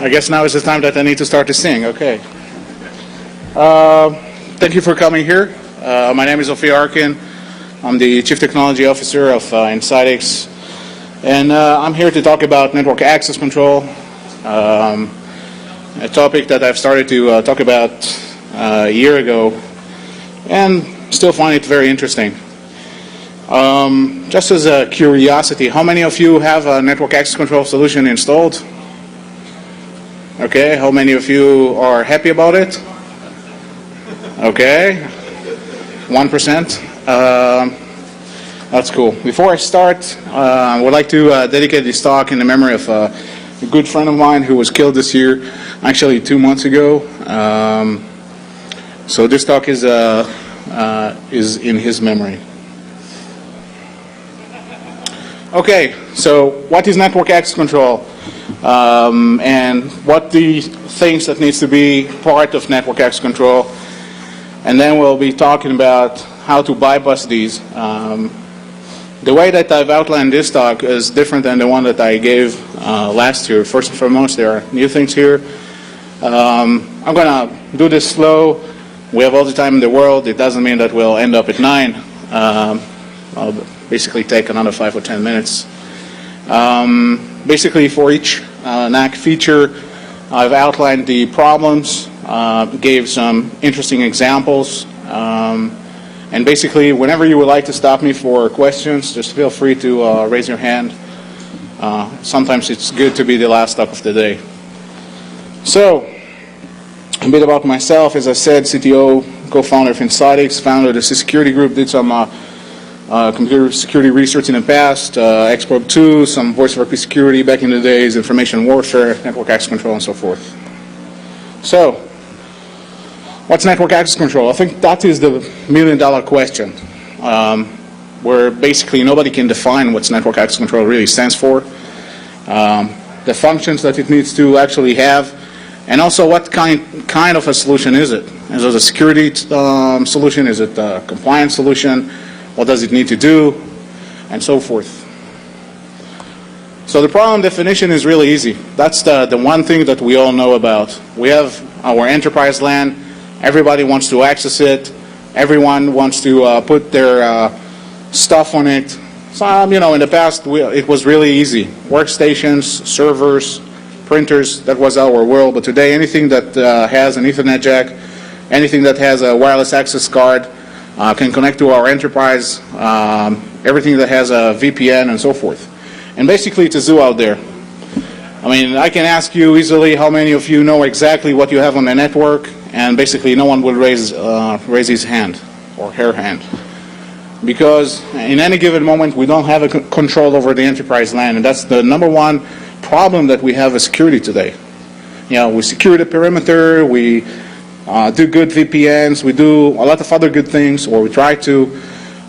I guess now is the time that I need to start to sing. Okay. Thank you for coming here. My name is Ophir Arkin. I'm the Chief Technology Officer of Insidix. And I'm here to talk about network access control, a topic that I've started to talk about a year ago and still find it very interesting. Just as a curiosity, how many of you have a network access control solution installed? Okay, how many of you are happy about it? Okay, 1%. That's cool. Before I start, I would like to dedicate this talk in the memory of a good friend of mine who was killed this year, actually 2 months ago. So this talk is in his memory. Okay, so what is network access control? And what the things that needs to be part of network access control, and then we'll be talking about how to bypass these. The way that I've outlined this talk is different than the one that I gave last year. First and foremost, there are new things here. I'm going to do this slow. We have all the time in the world. It doesn't mean that we'll end up at 9. I'll basically take another 5 or 10 minutes. Basically, for each kNAC feature, I've outlined the problems, gave some interesting examples, and basically, whenever you would like to stop me for questions, just feel free to raise your hand. Sometimes it's good to be the last talk of the day. So, a bit about myself. As I said, CTO, co-founder of Insidix, founder of the security group, did some computer security research in the past, Xprobe 2, some voice over IP security back in the days, information warfare, network access control, and so forth. So, what's network access control? I think that is the million-dollar question, where basically nobody can define what network access control really stands for, the functions that it needs to actually have, and also what kind of a solution is it? Is it a security solution? Is it a compliance solution? What does it need to do? And so forth. So the problem definition is really easy. That's the one thing that we all know about. We have our enterprise LAN. Everybody wants to access it. Everyone wants to put their stuff on it. So, in the past, it was really easy. Workstations, servers, printers, that was our world. But today, anything that has an Ethernet jack, anything that has a wireless access card, can connect to our enterprise, everything that has a VPN and so forth. And basically it's a zoo out there. I mean, I can ask you easily how many of you know exactly what you have on the network, and basically no one will raise his hand or her hand. Because in any given moment we don't have a control over the enterprise LAN, and that's the number one problem that we have with security today. We secure the perimeter, we do good VPNs, we do a lot of other good things, or we try to,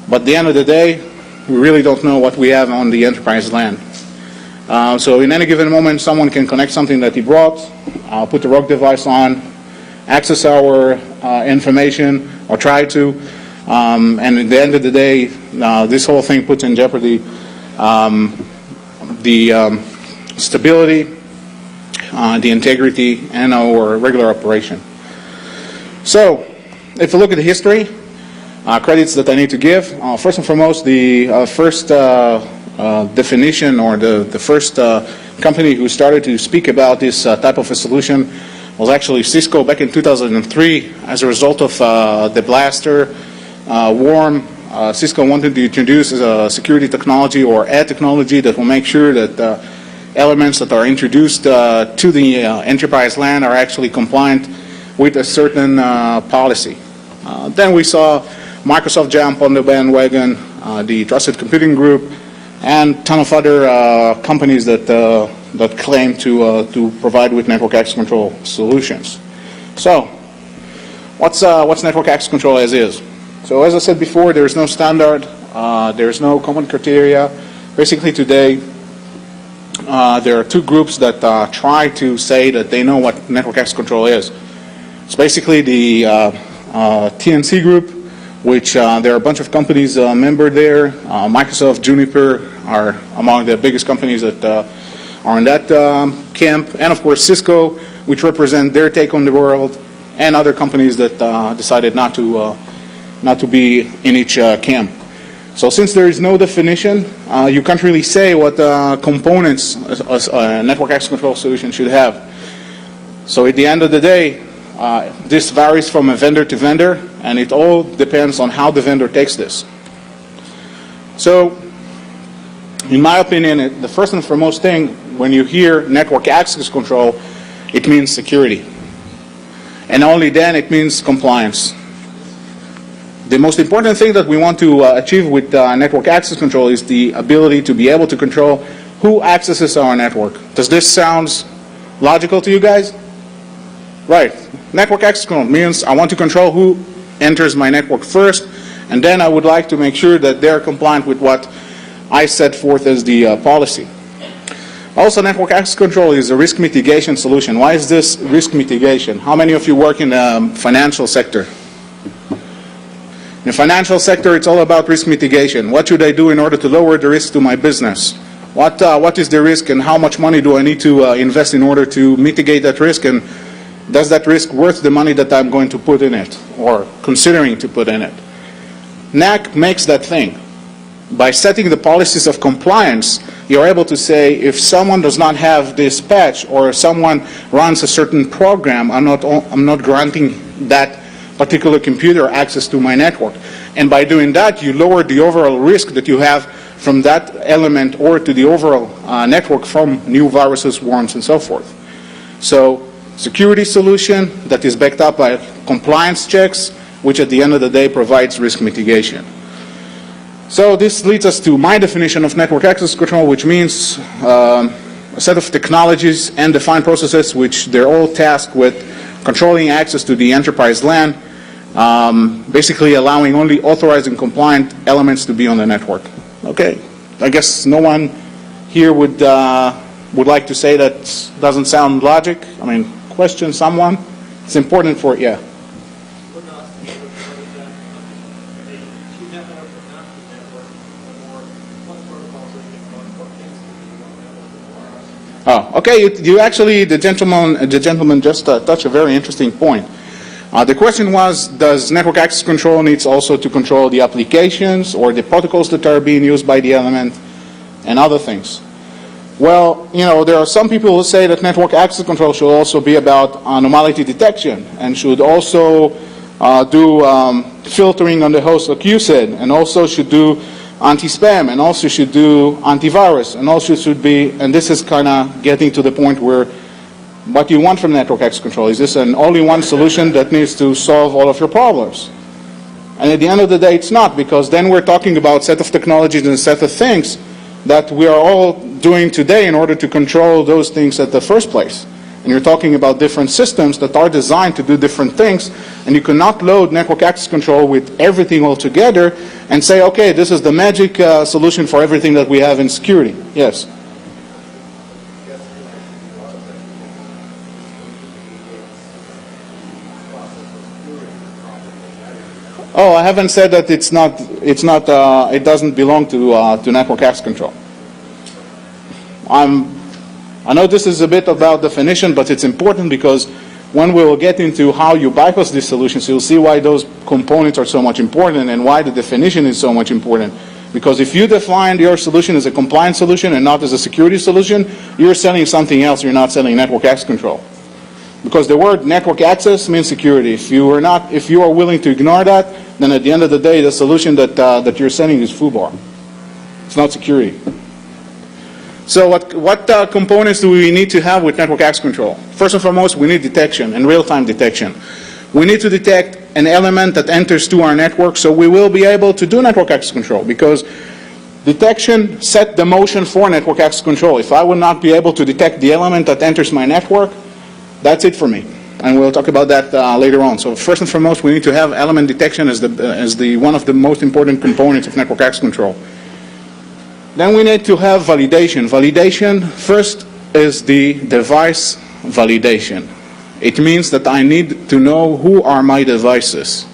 but at the end of the day, we really don't know what we have on the enterprise LAN. So in any given moment, someone can connect something that he brought, put the rogue device on, access our information, or try to, and at the end of the day, this whole thing puts in jeopardy the stability, the integrity, and our regular operation. So, if you look at the history, credits that I need to give, first and foremost, the first definition or the first company who started to speak about this type of a solution was actually Cisco back in 2003. As a result of the Blaster worm, Cisco wanted to introduce a security technology or a technology that will make sure that elements that are introduced to the enterprise LAN are actually compliant with a certain policy. Then we saw Microsoft jump on the bandwagon, the Trusted Computing Group, and a ton of other companies that claim to provide with network access control solutions. So, what's network access control as is? So, as I said before, there is no standard, there is no common criteria. Basically, today, there are two groups that try to say that they know what network access control is. It's basically the TNC group, which there are a bunch of companies membered there. Microsoft, Juniper are among the biggest companies that are in that camp, and of course Cisco, which represent their take on the world, and other companies that decided not to be in each camp. So since there is no definition, you can't really say what components a network access control solution should have. So at the end of the day, this varies from a vendor to vendor, and it all depends on how the vendor takes this. So, in my opinion, the first and foremost thing when you hear network access control, it means security. And only then it means compliance. The most important thing that we want to achieve with network access control is the ability to be able to control who accesses our network. Does this sound logical to you guys? Right. Network access control means I want to control who enters my network first, and then I would like to make sure that they're compliant with what I set forth as the policy. Also, network access control is a risk mitigation solution. Why is this risk mitigation? How many of you work in the financial sector? In the financial sector, it's all about risk mitigation. What should I do in order to lower the risk to my business? What is the risk, and how much money do I need to invest in order to mitigate that risk, and does that risk worth the money that I'm going to put in it, or considering to put in it? kNAC makes that thing. By setting the policies of compliance, you're able to say, if someone does not have this patch, or if someone runs a certain program, I'm not granting that particular computer access to my network. And by doing that, you lower the overall risk that you have from that element or to the overall network from new viruses, worms, and so forth. So, security solution that is backed up by compliance checks, which at the end of the day provides risk mitigation. So this leads us to my definition of network access control, which means a set of technologies and defined processes which they're all tasked with controlling access to the enterprise LAN, basically allowing only authorized and compliant elements to be on the network. Okay, I guess no one here would like to say that doesn't sound logic. I mean, question someone? It's important for, yeah. Oh, okay. You actually, the gentleman just touched a very interesting point. The question was, does network access control needs also to control the applications or the protocols that are being used by the element and other things? Well, you know, there are some people who say that network access control should also be about anomaly detection and should also do filtering on the host, like you said, and also should do anti-spam, and also should do antivirus, and also should be, and this is kind of getting to the point where what you want from network access control. Is this an all-in-one solution that needs to solve all of your problems? And at the end of the day, it's not, because then we're talking about a set of technologies and a set of things that we are all doing today in order to control those things at the first place. And you're talking about different systems that are designed to do different things, and you cannot load network access control with everything all together and say, okay, this is the magic solution for everything that we have in security. Yes? Oh, I haven't said that it doesn't belong to network access control. I know this is a bit about definition, but it's important because when we will get into how you bypass these solutions, you'll see why those components are so much important and why the definition is so much important. Because if you define your solution as a compliance solution and not as a security solution, you're selling something else. You're not selling network access control. Because the word network access means security. If you are willing to ignore that, then at the end of the day, the solution that you're selling is FUBAR. It's not security. So what components do we need to have with network access control? First and foremost, we need detection and real-time detection. We need to detect an element that enters to our network, so we will be able to do network access control, because detection set the motion for network access control. If I would not be able to detect the element that enters my network, that's it for me. And we'll talk about that later on. So first and foremost, we need to have element detection as one of the most important components of network access control. Then we need to have validation. Validation, first, is the device validation. It means that I need to know who are my devices.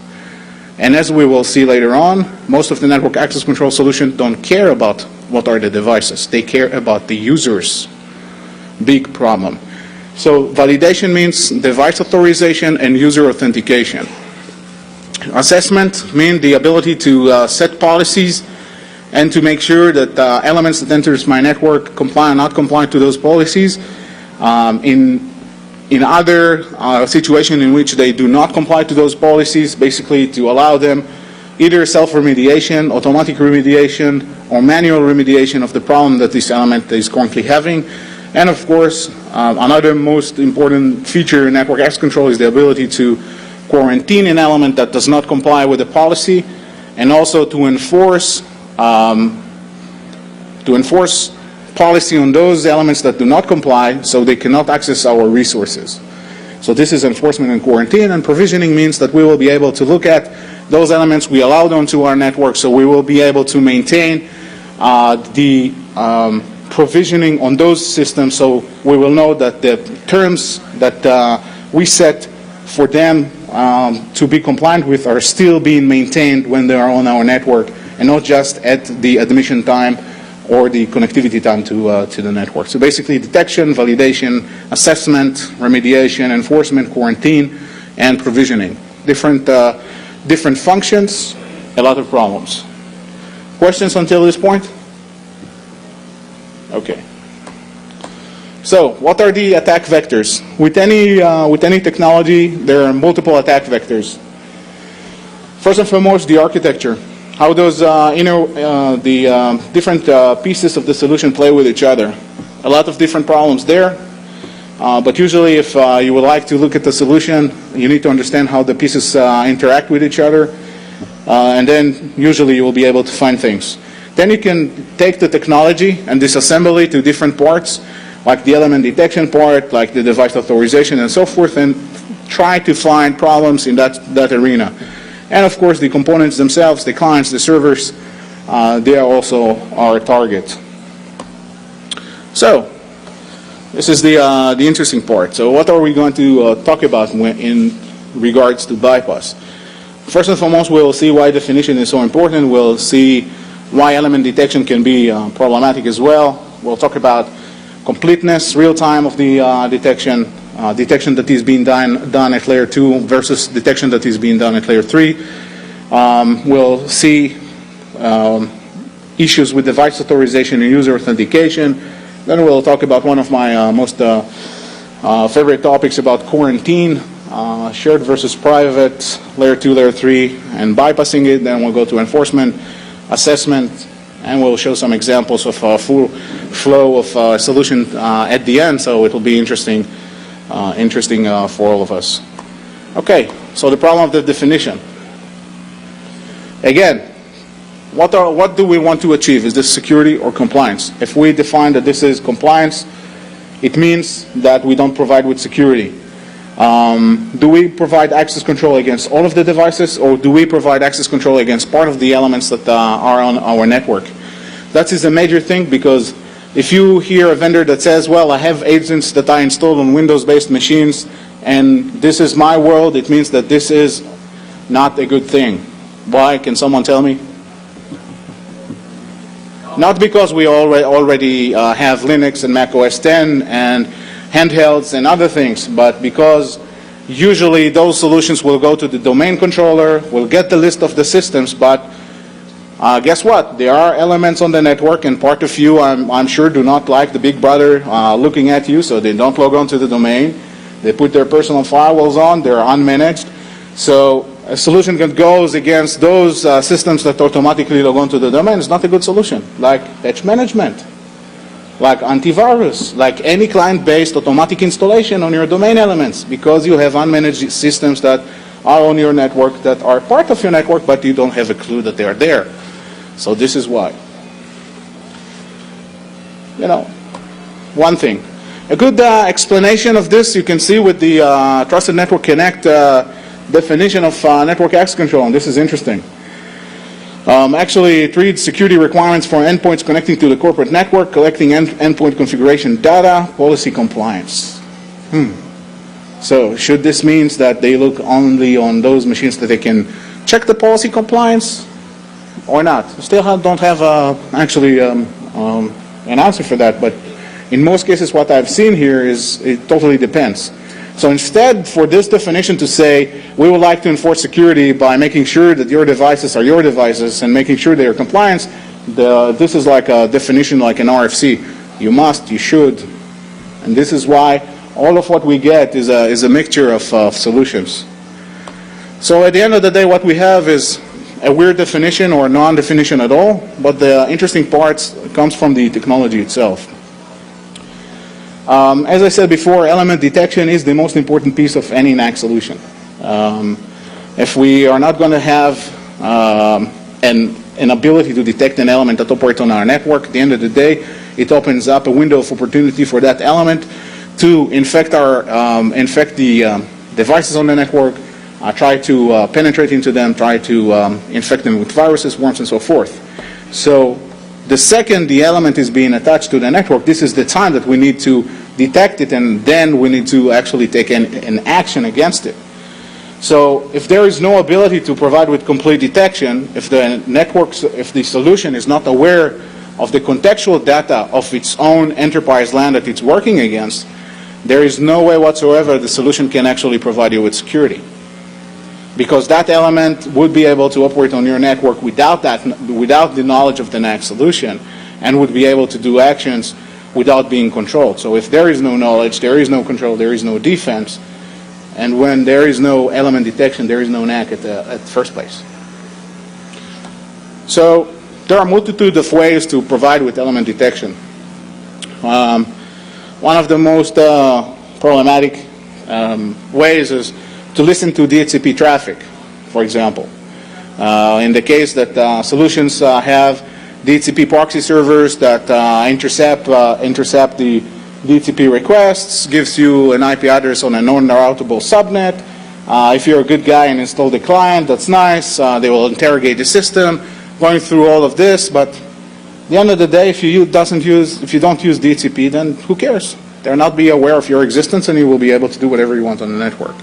And as we will see later on, most of the network access control solutions don't care about what are the devices. They care about the users. big problem. So validation means device authorization and user authentication. Assessment means the ability to set policies and to make sure that elements that enters my network comply or not comply to those policies. In other situations in which they do not comply to those policies, basically to allow them either self-remediation, automatic remediation, or manual remediation of the problem that this element is currently having. And of course, another most important feature in network access control is the ability to quarantine an element that does not comply with the policy, and also to enforce policy on those elements that do not comply, so they cannot access our resources. So this is enforcement and quarantine, and provisioning means that we will be able to look at those elements we allowed onto our network, so we will be able to maintain the provisioning on those systems, so we will know that the terms that we set for them to be compliant with are still being maintained when they are on our network, and not just at the admission time or the connectivity time to the network. So basically detection, validation, assessment, remediation, enforcement, quarantine, and provisioning. Different functions, a lot of problems. Questions until this point? Okay. So what are the attack vectors? With any technology, there are multiple attack vectors. First and foremost, the architecture. How those different pieces of the solution play with each other. A lot of different problems there, but usually if you would like to look at the solution, you need to understand how the pieces interact with each other, and then usually you will be able to find things. Then you can take the technology and disassemble it to different parts, like the element detection part, like the device authorization and so forth, and try to find problems in that arena. And of course, the components themselves, the clients, the servers, they are also our target. So, this is the interesting part. So what are we going to talk about in regards to bypass? First and foremost, we'll see why definition is so important. We'll see why element detection can be problematic as well. We'll talk about completeness, real time of the detection, detection that is being done at layer 2 versus detection that is being done at layer 3. We'll see issues with device authorization and user authentication. Then we'll talk about one of my most favorite topics about quarantine, shared versus private, layer 2, layer 3, and bypassing it. Then we'll go to enforcement, assessment, and we'll show some examples of a full flow of solution at the end, so it will be interesting for all of us. Okay, so the problem of the definition. Again, what do we want to achieve? Is this security or compliance? If we define that this is compliance, it means that we don't provide with security. Do we provide access control against all of the devices, or do we provide access control against part of the elements that are on our network? That is a major thing, because if you hear a vendor that says, well, I have agents that I installed on Windows-based machines, and this is my world, it means that this is not a good thing. Why? Can someone tell me? Not because we already have Linux and Mac OS X and handhelds and other things, but because usually those solutions will go to the domain controller, will get the list of the systems, but guess what? There are elements on the network, and part of you, I'm sure, do not like the big brother looking at you, so they don't log on to the domain. They put their personal firewalls on, they're unmanaged. So a solution that goes against those systems that automatically log on to the domain is not a good solution, like patch management, like antivirus, like any client-based automatic installation on your domain elements, because you have unmanaged systems that are on your network, that are part of your network, but you don't have a clue that they are there. So this is why. You know, one thing. A good explanation of this you can see with the Trusted Network Connect definition of network access control, and this is interesting. Actually, it reads security requirements for endpoints connecting to the corporate network, collecting endpoint configuration data, policy compliance. So should this mean that they look only on those machines that they can check the policy compliance or not? Still don't have actually an answer for that, but In most cases, what I've seen here is it totally depends. So instead, for this definition to say, we would like to enforce security by making sure that your devices are your devices and making sure they are compliant, this is like a definition like an RFC. You must, you should. And this is why all of what we get is a mixture of solutions. So at the end of the day, what we have is a weird definition or non-definition at all, but the interesting parts comes from the technology itself. As I said before, element detection is the most important piece of any kNAC solution. If we are not going to have an ability to detect an element that operates on our network, at the end of the day, it opens up a window of opportunity for that element to infect the devices on the network, try to penetrate into them, try to infect them with viruses, worms, and so forth. So the second the element is being attached to the network, this is the time that we need to detect it, and then we need to actually take an action against it. So if there is no ability to provide with complete detection, if the solution is not aware of the contextual data of its own enterprise LAN that it's working against, there is no way whatsoever the solution can actually provide you with security. Because that element would be able to operate on your network without the knowledge of the kNAC solution, and would be able to do actions without being controlled. So if there is no knowledge, there is no control, there is no defense, and when there is no element detection, there is no kNAC at the first place. So there are a multitude of ways to provide with element detection. One of the most problematic ways is to listen to DHCP traffic, for example. In the case that solutions have DHCP proxy servers that intercept the DHCP requests, gives you an IP address on a non-routable subnet. If you're a good guy and install the client, that's nice. They will interrogate the system, going through all of this. But at the end of the day, if you don't use DHCP, then who cares? They'll not be aware of your existence, and you will be able to do whatever you want on the network.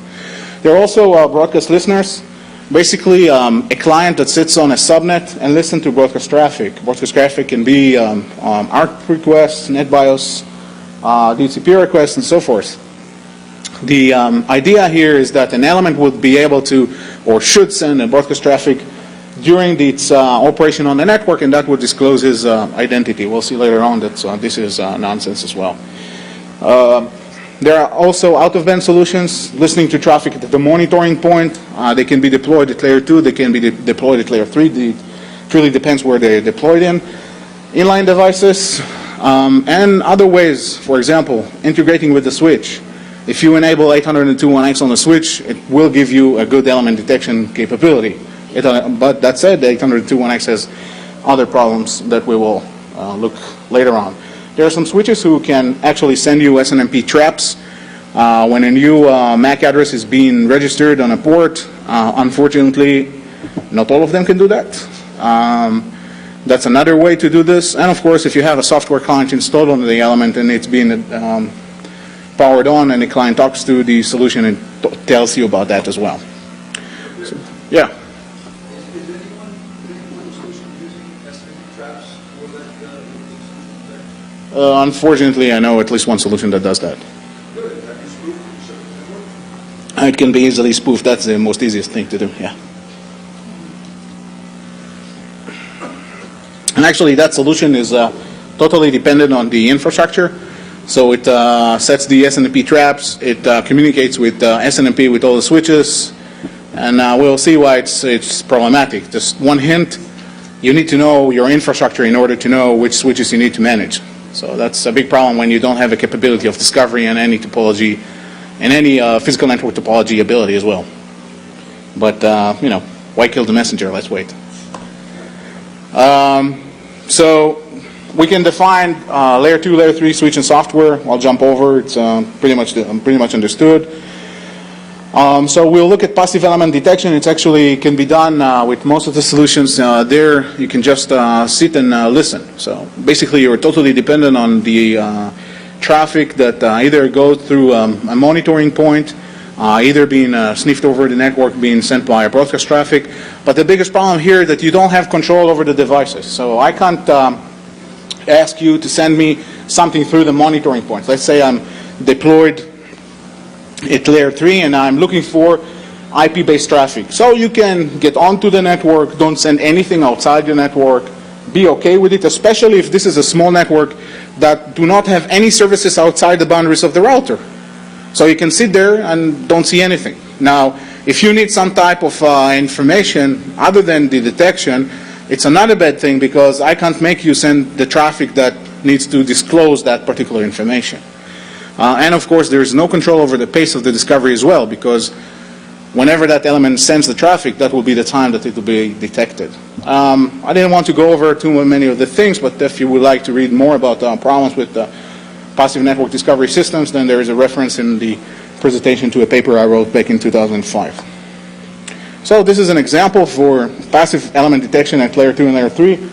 There are also broadcast listeners. Basically, a client that sits on a subnet and listens to broadcast traffic. Broadcast traffic can be ARP requests, NetBIOS, DHCP requests, and so forth. The idea here is that an element would be able to, or should send a broadcast traffic during its operation on the network, and that would disclose his identity. We'll see later on that this is nonsense as well. There are also out-of-band solutions, listening to traffic at the monitoring point. They can be deployed at layer 2, they can be deployed at layer 3. It really depends where they're deployed in. Inline devices, and other ways, for example, integrating with the switch. If you enable 802.1x on the switch, it will give you a good element detection capability. But that said, the 802.1x has other problems that we will look later on. There are some switches who can actually send you SNMP traps when a new MAC address is being registered on a port. Unfortunately, not all of them can do that. That's another way to do this. And of course, if you have a software client installed on the element and it's being powered on, and the client talks to the solution, it tells you about that as well. So, yeah. Is anyone solution using SNMP traps for that? Unfortunately, I know at least one solution that does that. Good. Have you spoofed the network? It can be easily spoofed. That's the most easiest thing to do, yeah. And actually, that solution is totally dependent on the infrastructure. So it sets the SNMP traps. It communicates with SNMP with all the switches. And we'll see why it's problematic. Just one hint, you need to know your infrastructure in order to know which switches you need to manage. So that's a big problem when you don't have a capability of discovery and any topology, and any physical network topology ability as well. But, you know, why kill the messenger? Let's wait. So we can define layer 2, layer 3 switch and software. I'll jump over. It's pretty much understood. So we'll look at passive element detection. It actually can be done with most of the solutions. There you can just sit and listen. So basically you're totally dependent on the traffic that either goes through a monitoring point, either being sniffed over the network, being sent by broadcast traffic. But the biggest problem here is that you don't have control over the devices. So I can't ask you to send me something through the monitoring points. Let's say I'm deployed at layer 3 and I'm looking for IP-based traffic. So you can get onto the network, don't send anything outside the network, be okay with it, especially if this is a small network that do not have any services outside the boundaries of the router. So you can sit there and don't see anything. Now, if you need some type of information other than the detection, it's another bad thing because I can't make you send the traffic that needs to disclose that particular information. And of course, there's no control over the pace of the discovery as well, because whenever that element sends the traffic, that will be the time that it will be detected. I didn't want to go over too many of the things, but if you would like to read more about problems with passive network discovery systems, then there is a reference in the presentation to a paper I wrote back in 2005. So this is an example for passive element detection at layer 2 and layer 3. The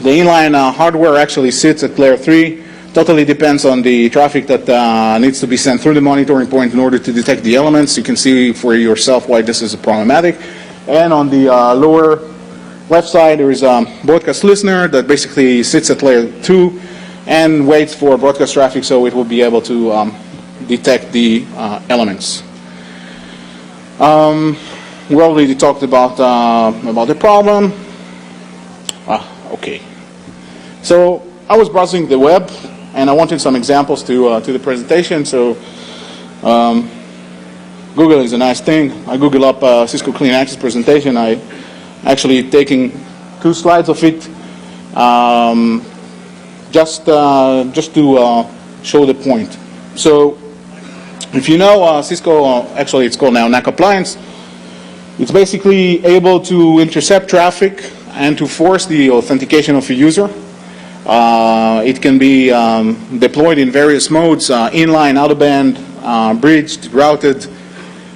inline hardware actually sits at layer 3. Totally depends on the traffic that needs to be sent through the monitoring point in order to detect the elements. You can see for yourself why this is problematic. And on the lower left side, there is a broadcast listener that basically sits at layer 2 and waits for broadcast traffic so it will be able to detect the elements. We already talked about the problem. Okay. So I was browsing the web and I wanted some examples to the presentation. So Google is a nice thing. I Google up Cisco Clean Access presentation. I actually taking 2 slides of it just to show the point. So if you know Cisco, actually it's called now kNAC appliance, it's basically able to intercept traffic and to force the authentication of a user. It can be deployed in various modes, inline, out-of-band, bridged, routed.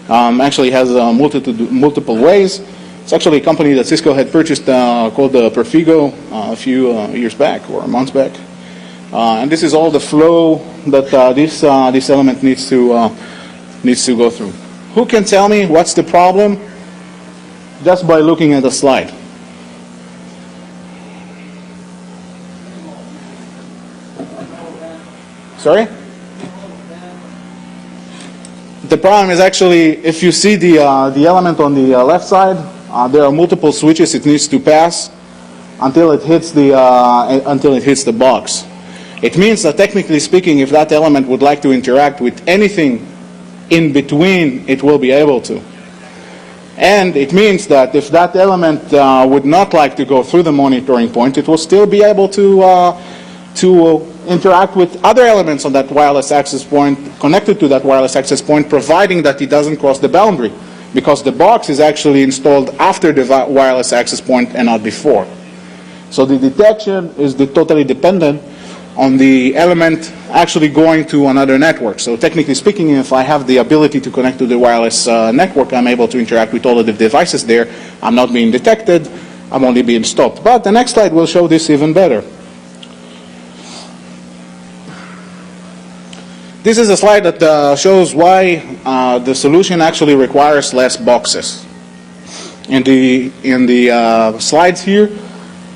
Actually has multiple ways. It's actually a company that Cisco had purchased called Perfigo a few years back or months back. And this is all the flow that this element needs to go through. Who can tell me what's the problem just by looking at the slide? Sorry? The problem is actually if you see the element on the left side, there are multiple switches it needs to pass until it hits the box. It means that technically speaking, if that element would like to interact with anything in between, it will be able to. And it means that if that element would not like to go through the monitoring point, it will still be able to interact with other elements on that wireless access point, connected to that wireless access point, providing that it doesn't cross the boundary, because the box is actually installed after the wireless access point and not before. So the detection is totally dependent on the element actually going to another network. So technically speaking, if I have the ability to connect to the wireless network, I'm able to interact with all of the devices there. I'm not being detected, I'm only being stopped. But the next slide will show this even better. This is a slide that shows why the solution actually requires less boxes. In the slides here,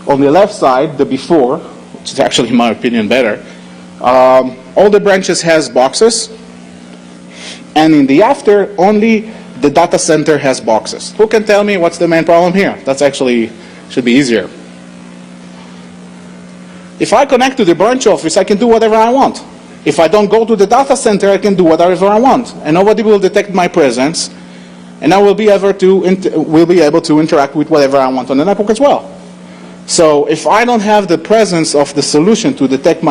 on the left side, the before, which is actually in my opinion better, all the branches has boxes, and in the after, only the data center has boxes. Who can tell me what's the main problem here? That's actually should be easier. If I connect to the branch office, I can do whatever I want. If I don't go to the data center, I can do whatever I want, and nobody will detect my presence, and I will be able to interact with whatever I want on the network as well. So if I don't have the presence of the solution to detect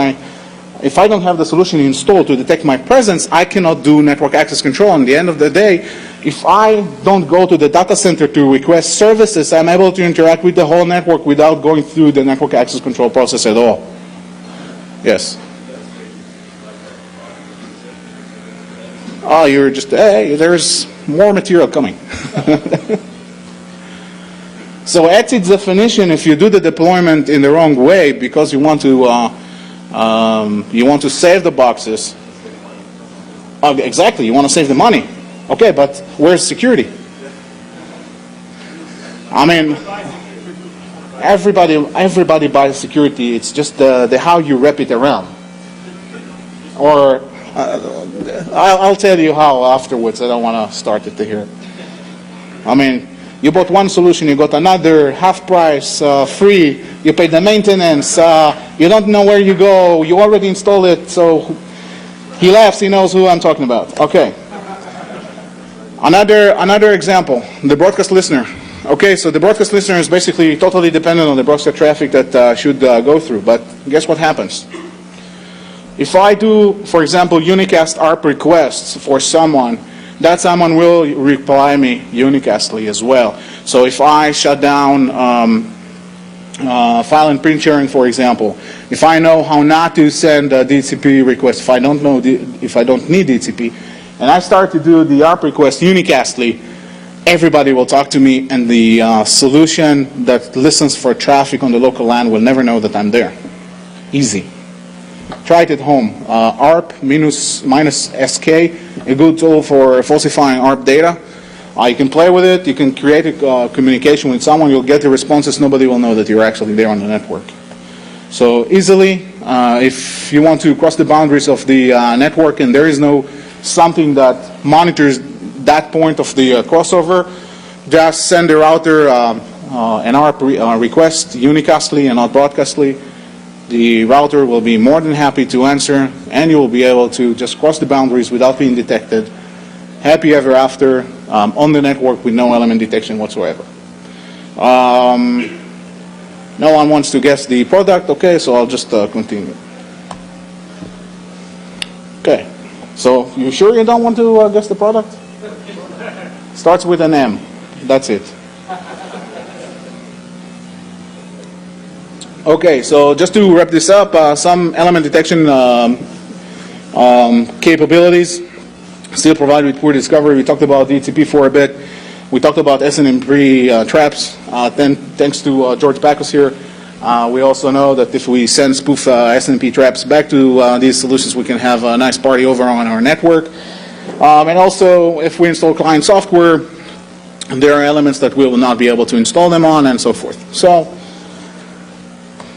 if I don't have the solution installed to detect my presence, I cannot do network access control. And at the end of the day, if I don't go to the data center to request services, I'm able to interact with the whole network without going through the network access control process at all. Yes? Oh, you're just, hey, there's more material coming. So at its definition, if you do the deployment in the wrong way because you want to save the boxes, exactly, you want to save the money. Okay, but where's security? I mean, everybody buys security. It's just the how you wrap it around. Or I'll tell you how afterwards. I don't want to start it here. I mean, you bought one solution, you got another half price, free. You pay the maintenance. You don't know where you go. You already installed it. So he laughs. He knows who I'm talking about. Okay. Another example, the broadcast listener. Okay, so the broadcast listener is basically totally dependent on the broadcast traffic that should go through. But guess what happens? If I do, for example, unicast ARP requests for someone, that someone will reply me unicastly as well. So if I shut down file and print sharing, for example, if I know how not to send a DHCP request, if I don't need DHCP, and I start to do the ARP request unicastly, everybody will talk to me, and the solution that listens for traffic on the local LAN will never know that I'm there. Easy. Try it at home. ARP minus SK, a good tool for falsifying ARP data. You can play with it. You can create a communication with someone. You'll get the responses. Nobody will know that you're actually there on the network. So easily, if you want to cross the boundaries of the network and there is no something that monitors that point of the crossover, just send the router an ARP request unicastly and not broadcastly. The router will be more than happy to answer, and you will be able to just cross the boundaries without being detected. Happy ever after on the network with no element detection whatsoever. No one wants to guess the product. Okay, so I'll just continue. Okay, so you sure you don't want to guess the product? Starts with an M. That's it. Okay, so just to wrap this up, some element detection capabilities still provided with poor discovery. We talked about DHCP for a bit. We talked about SNMP traps. Thanks to George Backus here. We also know that if we send spoof SNMP traps back to these solutions, we can have a nice party over on our network. And also, if we install client software, there are elements that we will not be able to install them on, and so forth. So,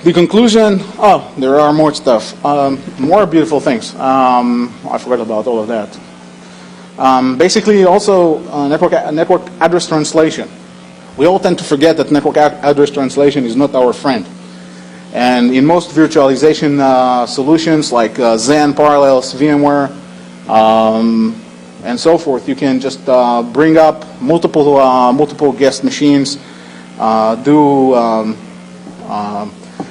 the conclusion, there are more stuff, more beautiful things. I forgot about all of that. Basically, also network address translation. We all tend to forget that network address translation is not our friend. And in most virtualization solutions like Xen, Parallels, VMware, and so forth, you can just bring up multiple guest machines, do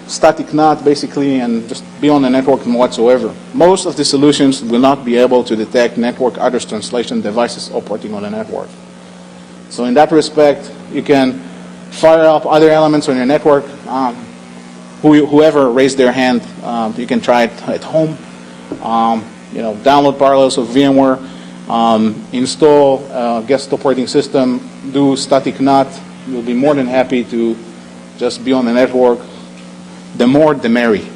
static NAT basically, and just be on the network whatsoever. Most of the solutions will not be able to detect network address translation devices operating on the network. So in that respect, you can fire up other elements on your network. Whoever raised their hand, you can try it at home. Download Parallels of VMware, install guest operating system, do static NAT. You'll be more than happy to just be on the network. The more, the merry.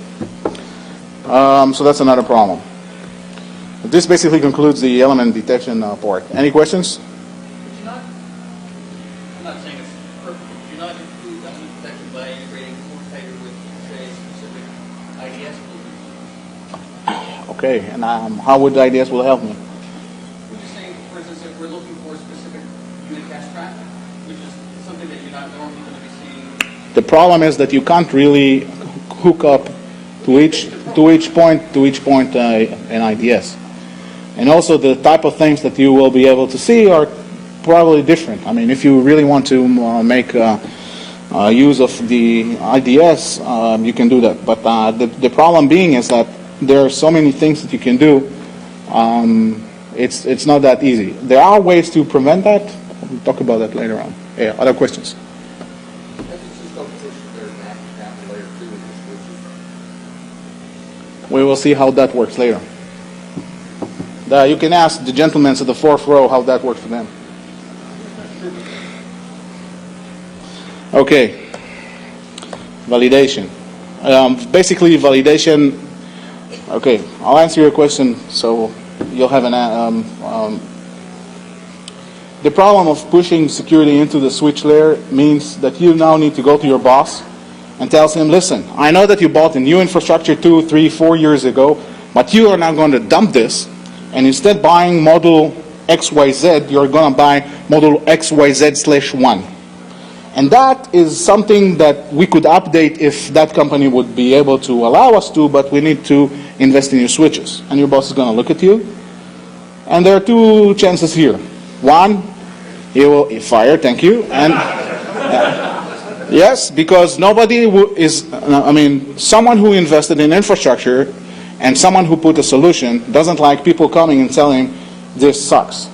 So that's another problem. This basically concludes the element detection part. Any questions? I'm not saying it's perfect. Do you not improve element detection by integrating Fortifier with, say, specific IDS tools? Okay, and how would IDS will help me? We're just saying, for instance, if we're looking for specific unicast traffic, which is something that you're not normally going to be seeing. The problem is that you can't really hook up to each point an IDS, and also the type of things that you will be able to see are probably different. I mean, if you really want to make use of the IDS, you can do that. But the problem being is that there are so many things that you can do. It's not that easy. There are ways to prevent that. We'll talk about that later on. Yeah, other questions? We will see how that works later. You can ask the gentlemen at the fourth row how that works for them. Okay. Validation. Basically, validation. Okay, I'll answer your question so you'll have an. The problem of pushing security into the switch layer means that you now need to go to your boss and tells him, listen, I know that you bought a new infrastructure 2, 3, 4 years ago, but you are now going to dump this, and instead buying model XYZ, you're going to buy model XYZ/1. And that is something that we could update if that company would be able to allow us to, but we need to invest in your switches. And your boss is going to look at you. And there are two chances here. One, he will fire, thank you. And yes, because nobody is, I mean, someone who invested in infrastructure and someone who put a solution doesn't like people coming and telling this sucks.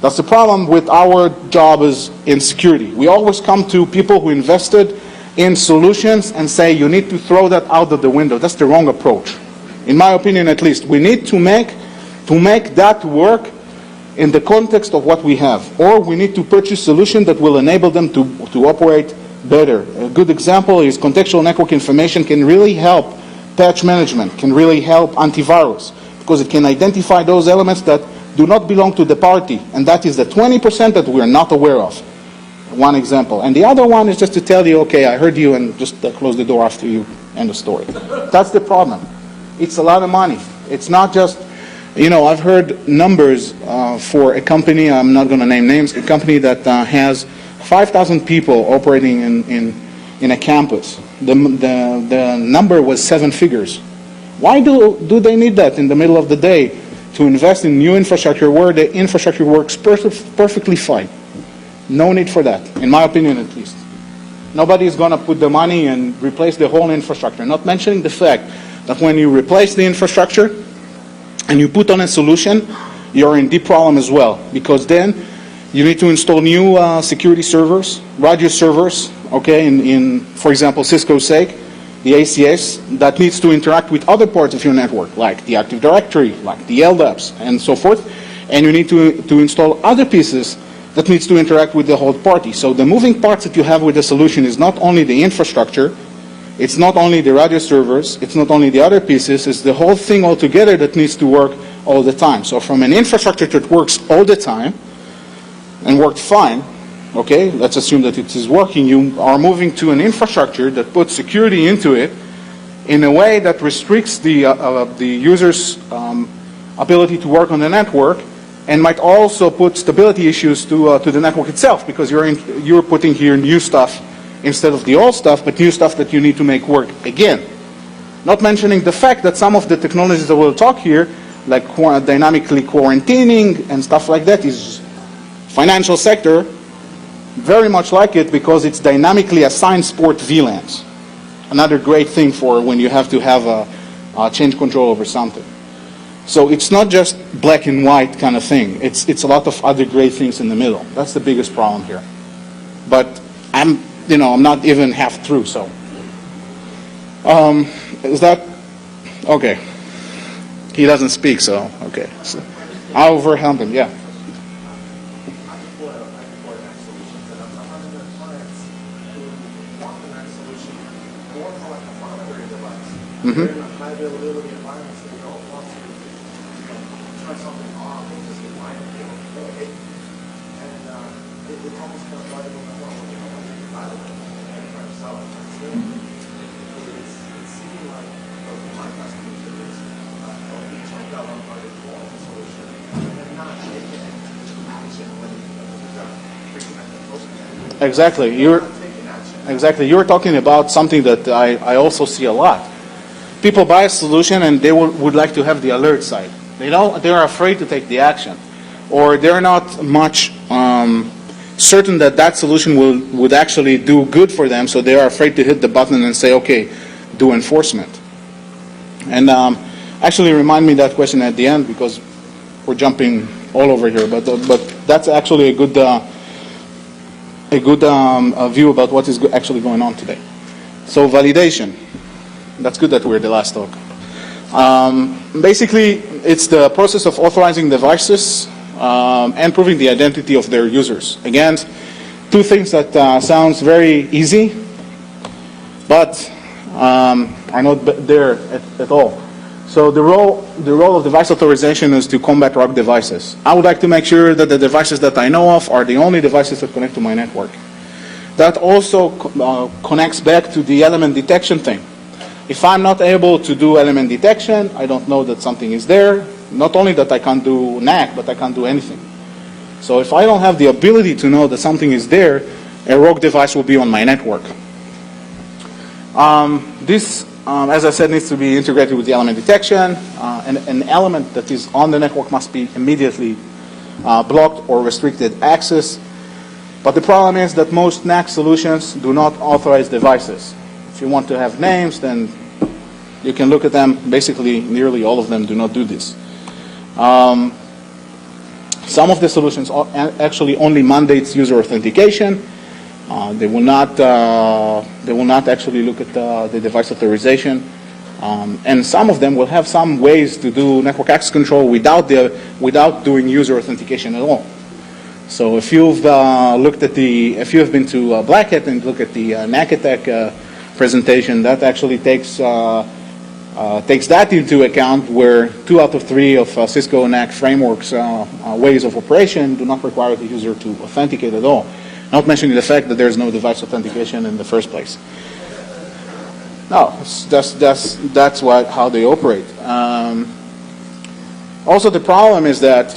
That's the problem with our job is in security. We always come to people who invested in solutions and say you need to throw that out of the window. That's the wrong approach. In my opinion, at least. We need to make that work in the context of what we have. Or we need to purchase solutions that will enable them to operate better. A good example is contextual network information can really help patch management, can really help antivirus, because it can identify those elements that do not belong to the party, and that is the 20% that we are not aware of. One example. And the other one is just to tell you, okay, I heard you, and just close the door after you end the story. That's the problem. It's a lot of money. It's not just, you know, I've heard numbers for a company, I'm not going to name names, a company that has 5,000 people operating in a campus. The number was 7 figures. Why do they need that in the middle of the day to invest in new infrastructure where the infrastructure works perfectly fine? No need for that, in my opinion at least. Nobody is going to put the money and replace the whole infrastructure, not mentioning the fact that when you replace the infrastructure and you put on a solution, you're in deep problem as well, because then you need to install new security servers, radio servers, okay, in for example, Cisco's sake, the ACS, that needs to interact with other parts of your network, like the Active Directory, like the LDAPs, and so forth. And you need to install other pieces that needs to interact with the whole party. So the moving parts that you have with the solution is not only the infrastructure, it's not only the radio servers, it's not only the other pieces, it's the whole thing altogether that needs to work all the time. So from an infrastructure that works all the time, and worked fine, okay, let's assume that it is working, you are moving to an infrastructure that puts security into it in a way that restricts the user's ability to work on the network, and might also put stability issues to the network itself, because you're putting here new stuff instead of the old stuff, but new stuff that you need to make work again. Not mentioning the fact that some of the technologies that we'll talk here, like dynamically quarantining and stuff like that, is financial sector, very much like it, because it's dynamically assigned port VLANs. Another great thing for when you have to have a change control over something. So it's not just black and white kind of thing. It's a lot of other great things in the middle. That's the biggest problem here. But I'm not even half through. So is that okay? He doesn't speak, so okay. So I'll overwhelm him. Yeah. Mm-hmm. High availability environments that we don't want to try something off and just get mine okay. And it almost kind of valuable to know what you're going to buy it and try to sell it. It's seeming like my customers do this. We check out on our quality solution and not take it and action when we've got freaking at the post. Exactly. You were talking about something that I also see a lot. People buy a solution and they would like to have the alert side. They're afraid to take the action, or they're not much certain that that solution would actually do good for them. So they are afraid to hit the button and say, "Okay, do enforcement." And actually, remind me that question at the end, because we're jumping all over here. But that's actually a good view about what is actually going on today. So validation. That's good that we're the last talk. Basically, it's the process of authorizing devices and proving the identity of their users. Again, two things that sounds very easy, but are not there at all. So the role of device authorization is to combat rogue devices. I would like to make sure that the devices that I know of are the only devices that connect to my network. that also connects back to the element detection thing. If I'm not able to do element detection, I don't know that something is there. Not only that I can't do kNAC, but I can't do anything. So if I don't have the ability to know that something is there, a rogue device will be on my network. This, as I said, needs to be integrated with the element detection. An element that is on the network must be immediately blocked or restricted access. But the problem is that most kNAC solutions do not authorize devices. If you want to have names, then you can look at them. Basically, nearly all of them do not do this. Some of the solutions actually only mandates user authentication. They will not actually look at the device authorization. And some of them will have some ways to do network access control without doing user authentication at all. So if you've if you have been to Black Hat and look at the kNAC attack presentation, that actually takes that into account, where 2 out of 3 of Cisco kNAC frameworks ways of operation do not require the user to authenticate at all. Not mentioning the fact that there's no device authentication in the first place. No, that's how they operate. Also, the problem is that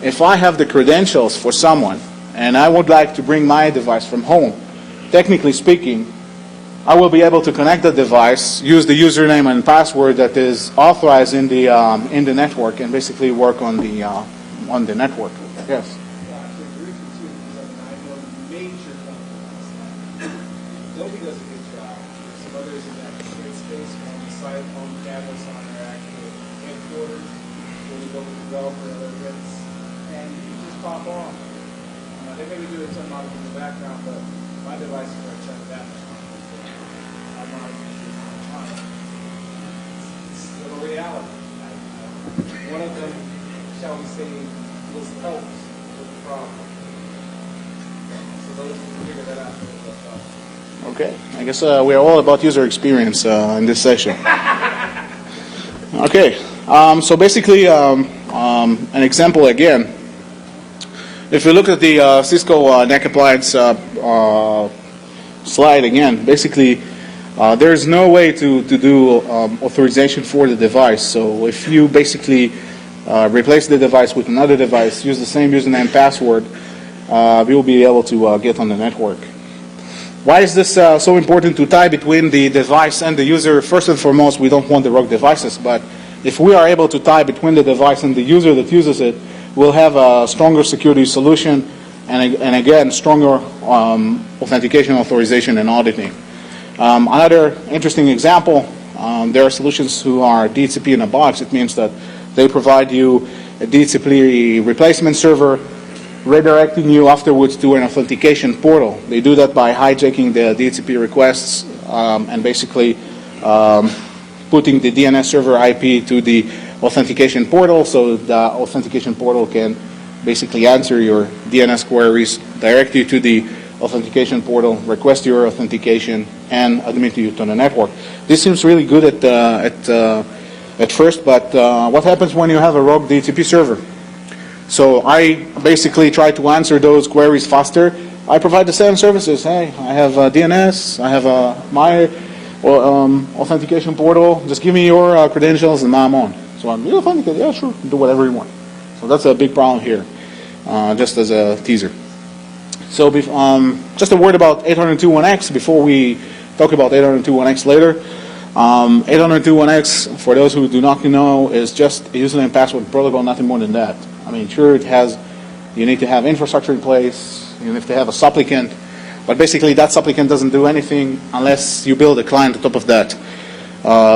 if I have the credentials for someone, and I would like to bring my device from home, technically speaking, I will be able to connect the device, use the username and password that is authorized in the network, and basically work on the network. Yes. They maybe do some modeling in the background, but my devices are shut down. I'm not time. It's a reality. One of them, shall we say, was helped with the problem. So those who figure that out. Okay, I guess we are all about user experience in this session. Okay, so basically, an example again. If you look at the Cisco kNAC appliance slide again, basically there's no way to do authorization for the device. So if you basically replace the device with another device, use the same username and password, we will be able to get on the network. Why is this so important to tie between the device and the user? First and foremost, we don't want the rogue devices, but if we are able to tie between the device and the user that uses it, we'll have a stronger security solution, and again, stronger authentication, authorization, and auditing. Another interesting example, there are solutions who are DHCP in a box. It means that they provide you a DHCP replacement server, redirecting you afterwards to an authentication portal. They do that by hijacking the DHCP requests and basically putting the DNS server IP to the authentication portal, so the authentication portal can basically answer your DNS queries, direct you to the authentication portal, request your authentication, and admit you to the network. This seems really good at first, but what happens when you have a rogue DHCP server? So I basically try to answer those queries faster. I provide the same services. Hey, I have DNS, I have my authentication portal, just give me your credentials and I'm on. So I'm really authenticated, yeah, sure, do whatever you want. So that's a big problem here, just as a teaser. So just a word about 802.1x before we talk about 802.1x later. 802.1x, for those who do not know, is just a username and password protocol, nothing more than that. I mean, sure, you need to have infrastructure in place, you have to have a supplicant, but basically that supplicant doesn't do anything unless you build a client on top of that.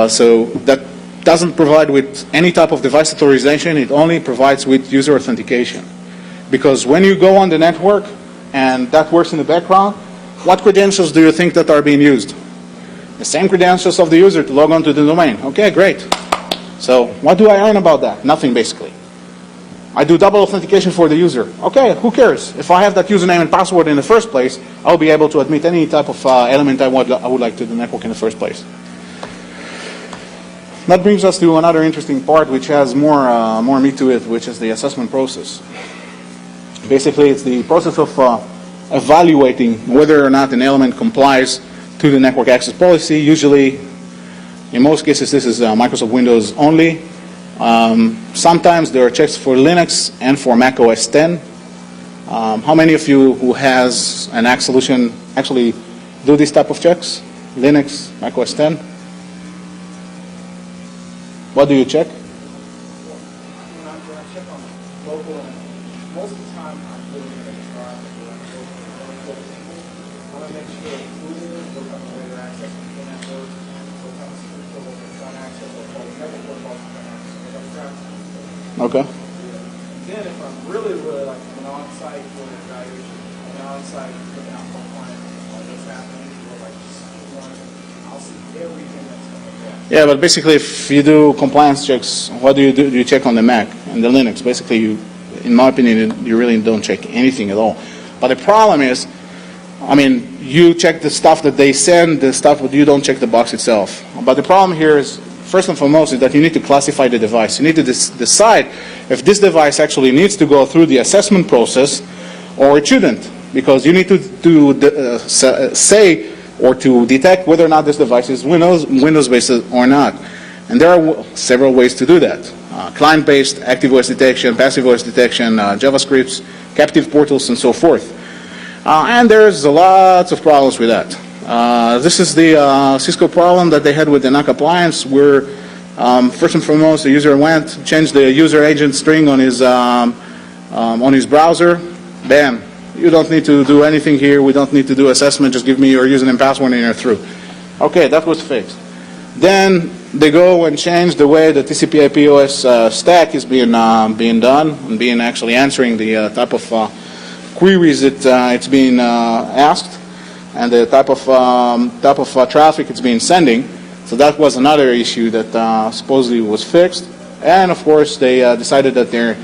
So that doesn't provide with any type of device authorization, it only provides with user authentication. Because when you go on the network, and that works in the background, what credentials do you think that are being used? The same credentials of the user to log on to the domain. Okay, great. So what do I earn about that? Nothing, basically. I do double authentication for the user. Okay, who cares? If I have that username and password in the first place, I'll be able to admit any type of element I would like to the network in the first place. That brings us to another interesting part, which has more meat to it, which is the assessment process. Basically, it's the process of evaluating whether or not an element complies to the network access policy. Usually, in most cases, this is Microsoft Windows only. Sometimes there are checks for Linux and for Mac OS X. How many of you who has an kNAC solution actually do this type of checks? Linux, Mac OS X? What do you check? When I check on local, most of the time I'm doing it in the I want to make sure it's included, look up the way they're accessing the network, look up the front access, or never work off the front access. Okay. And then if I'm really like an on-site for an evaluation, an on-site looking out for a client, what's happening, or like just I'll see everything that's coming back. Yeah, but basically, if you do compliance checks, what do? You check on the Mac and the Linux. Basically, you, in my opinion, you really don't check anything at all. But the problem is, I mean, you check the stuff that they send, the stuff, but you don't check the box itself. But the problem here is, first and foremost, is that you need to classify the device. You need to decide if this device actually needs to go through the assessment process or it shouldn't, because you need to say or to detect whether or not this device is Windows-based or not. And there are several ways to do that. Client-based, active OS detection, passive OS detection, JavaScripts, captive portals, and so forth. And there's lots of problems with that. This is the Cisco problem that they had with the kNAC appliance, where first and foremost the user went, changed the user agent string on his browser. Bam. You don't need to do anything here. We don't need to do assessment. Just give me your username and password and you're through. Okay, that was fixed. Then they go and change the way the TCP/IP OS stack is being done and being actually answering the type of queries that it's being asked and the type of traffic it's being sending. So that was another issue that supposedly was fixed. And of course, they decided that their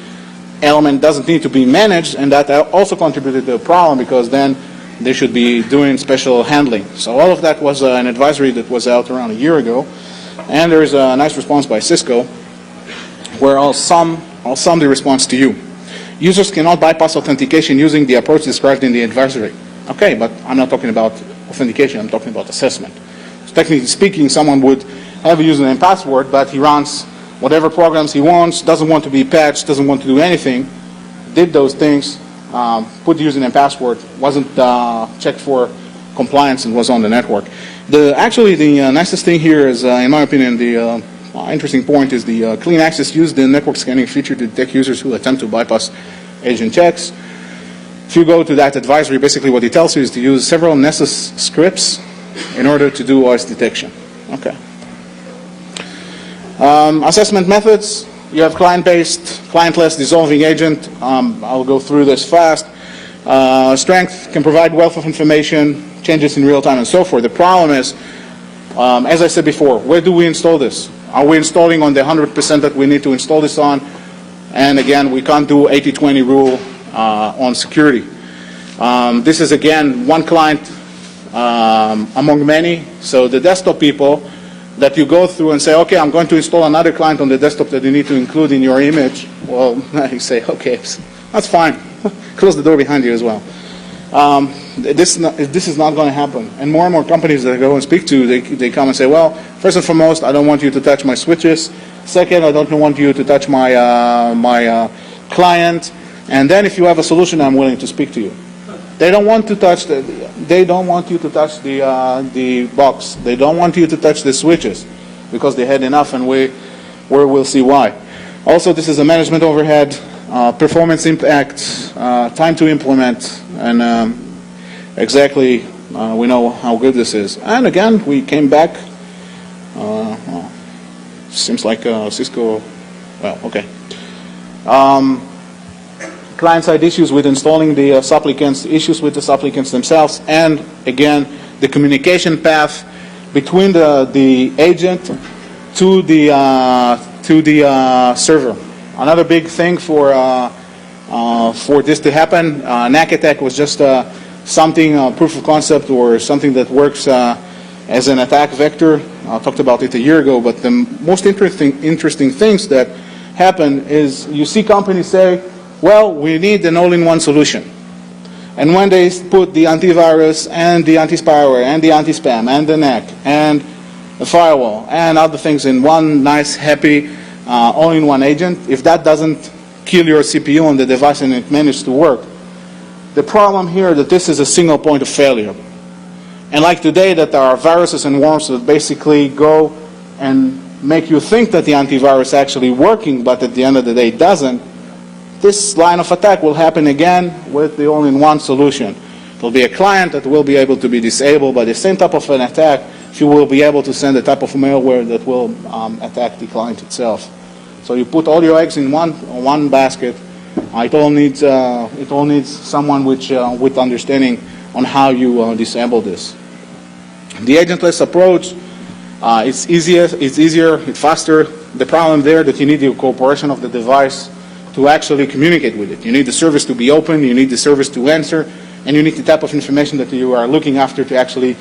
element doesn't need to be managed, and that also contributed to the problem because then they should be doing special handling. So all of that was an advisory that was out around a year ago, and there is a nice response by Cisco, where I'll sum the response to you. Users cannot bypass authentication using the approach described in the advisory. Okay, but I'm not talking about authentication, I'm talking about assessment. So technically speaking, someone would have a username and password, but he runs whatever programs he wants, doesn't want to be patched, doesn't want to do anything, did those things, put the username and password, wasn't checked for compliance and was on the network. Actually, the nicest thing here is, in my opinion, the interesting point is the clean access used the network scanning feature to detect users who attempt to bypass agent checks. If you go to that advisory, basically what it tells you is to use several Nessus scripts in order to do OS detection. Okay. Assessment methods, you have client-based, clientless, dissolving agent. I'll go through this fast. Strength can provide wealth of information, changes in real time, and so forth. The problem is, as I said before, where do we install this? Are we installing on the 100% that we need to install this on? And again, we can't do 80-20 rule on security. This is, again, one client among many. So the desktop people that you go through and say, okay, I'm going to install another client on the desktop that you need to include in your image. Well, you say, okay, that's fine. Close the door behind you as well. This is not going to happen. And more companies that I go and speak to, they come and say, well, first and foremost, I don't want you to touch my switches. Second, I don't want you to touch my client. And then if you have a solution, I'm willing to speak to you. They don't want to touch they don't want you to touch the box. They don't want you to touch the switches because they had enough, and we'll see why. Also, this is a management overhead, performance impact, time to implement, and exactly we know how good this is. And again, we came back. Seems like Cisco. Well, okay. Client-side issues with installing the supplicants, issues with the supplicants themselves, and again, the communication path between the agent to the server. Another big thing for this to happen, kNAC attack was just something, proof of concept or something that works as an attack vector. I talked about it a year ago, but the most interesting things that happen is you see companies say, well, we need an all-in-one solution. And when they put the antivirus and the anti-spyware and the anti-spam and the kNAC and the firewall and other things in one nice, happy, all-in-one agent, if that doesn't kill your CPU on the device and it manages to work, the problem here is that this is a single point of failure. And like today, that there are viruses and worms that basically go and make you think that the antivirus is actually working, but at the end of the day it doesn't. This line of attack will happen again with the all-in-one solution. There will be a client that will be able to be disabled by the same type of an attack. You will be able to send a type of malware that will attack the client itself. So you put all your eggs in one basket. It all needs someone with understanding on how you disable this. The agentless approach, it's easier, it's faster. The problem there that you need the cooperation of the device to actually communicate with it. You need the service to be open, you need the service to answer, and you need the type of information that you are looking after to actually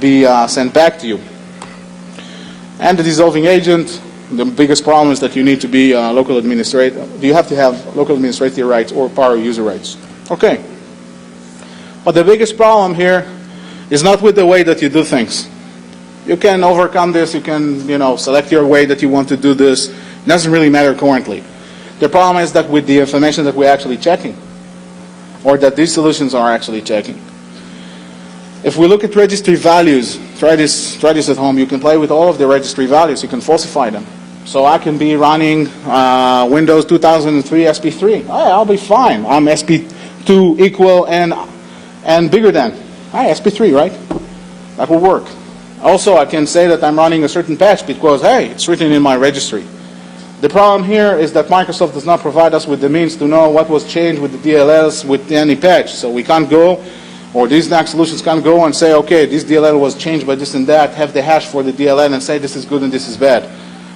be sent back to you. And the dissolving agent, the biggest problem is that you need to be local administrator. You have to have local administrative rights or power user rights. Okay. But the biggest problem here is not with the way that you do things. You can overcome this, you can select your way that you want to do this. It doesn't really matter currently. The problem is that with the information that we're actually checking, or that these solutions are actually checking. If we look at registry values, try this at home, you can play with all of the registry values, you can falsify them. So I can be running Windows 2003 SP3. Hey, I'll be fine. I'm SP2 equal and bigger than. Hey, SP3, right? That will work. Also, I can say that I'm running a certain patch because, hey, it's written in my registry. The problem here is that Microsoft does not provide us with the means to know what was changed with the DLLs with any patch. So we can't go, or these kNAC solutions can't go and say, okay, this DLL was changed by this and that, have the hash for the DLL and say this is good and this is bad.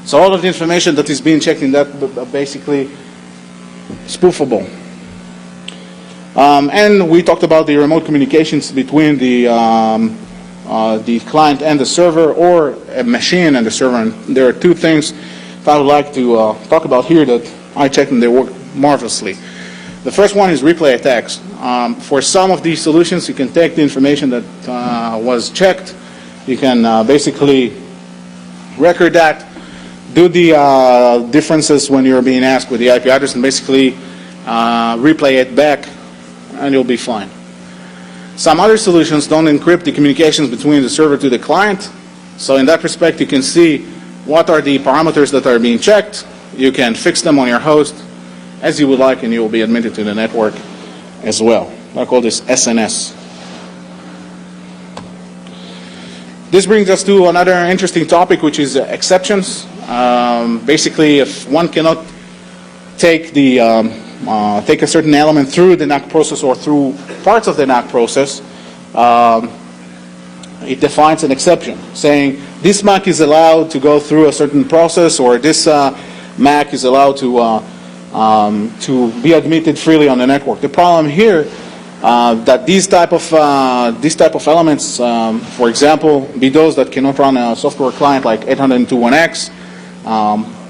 So all of the information that is being checked in that basically spoofable. And we talked about the remote communications between the client and the server, or a machine and the server. And there are two things I would like to talk about here that I checked and they work marvelously. The first one is replay attacks. For some of these solutions, you can take the information that was checked. You can basically record that, do the differences when you're being asked with the IP address, and basically replay it back, and you'll be fine. Some other solutions don't encrypt the communications between the server to the client. So in that respect, you can see what are the parameters that are being checked. You can fix them on your host as you would like, and you will be admitted to the network as well. I call this SNS. This brings us to another interesting topic, which is exceptions. Basically, if one cannot take take a certain element through the kNAC process or through parts of the kNAC process, it defines an exception, saying this MAC is allowed to go through a certain process, or this MAC is allowed to be admitted freely on the network. The problem here that these type of elements, for example, be those that cannot run a software client like 802.1x,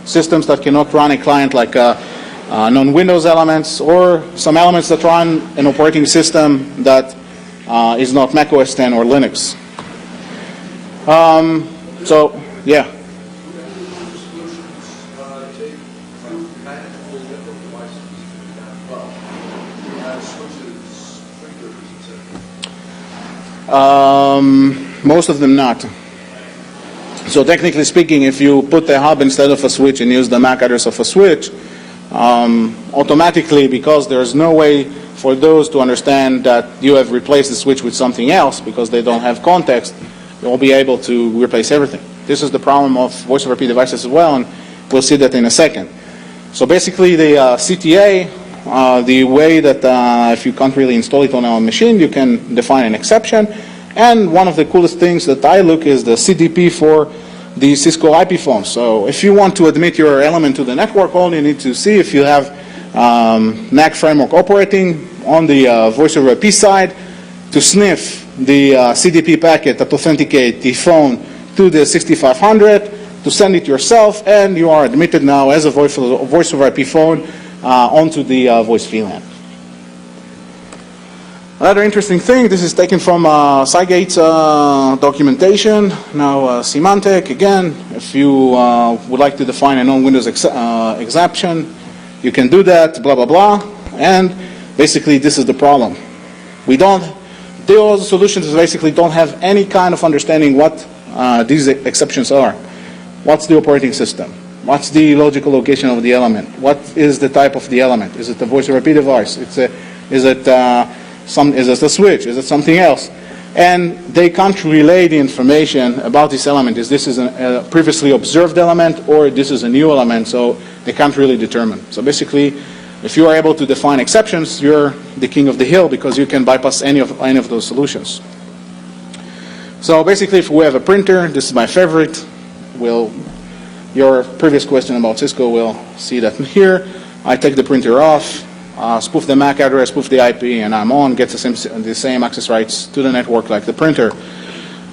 systems that cannot run a client like non-Windows elements, or some elements that run an operating system that is not Mac OS X or Linux. So, yeah. Most of them not. So technically speaking, if you put the hub instead of a switch and use the MAC address of a switch, automatically, because there's no way for those to understand that you have replaced the switch with something else because they don't have context, you'll be able to replace everything. This is the problem of voice over IP devices as well, and we'll see that in a second. So basically the CTA, the way that if you can't really install it on a machine, you can define an exception. And one of the coolest things that I look is the CDP for the Cisco IP phone. So if you want to admit your element to the network, all you need to see if you have kNAC framework operating on the voice over IP side to sniff the CDP packet that authenticates the phone to the 6500, to send it yourself, and you are admitted now as a voice over IP phone onto the voice VLAN. Another interesting thing, this is taken from Cygate's documentation. Now, Symantec, again, if you would like to define a non-Windows exception, you can do that, blah, blah, blah. And basically, this is the problem. Those solutions basically don't have any kind of understanding what these exceptions are. What's the operating system? What's the logical location of the element? What is the type of the element? Is it a voice over IP device? Is it a switch? Is it something else? And they can't relay the information about this element. Is this a previously observed element or this is a new element? So they can't really determine. So basically, if you are able to define exceptions, you're the king of the hill because you can bypass any of those solutions. So basically, if we have a printer, this is my favorite. Your previous question about Cisco will see that here. I take the printer off, spoof the MAC address, spoof the IP, and I'm on, get the same access rights to the network like the printer.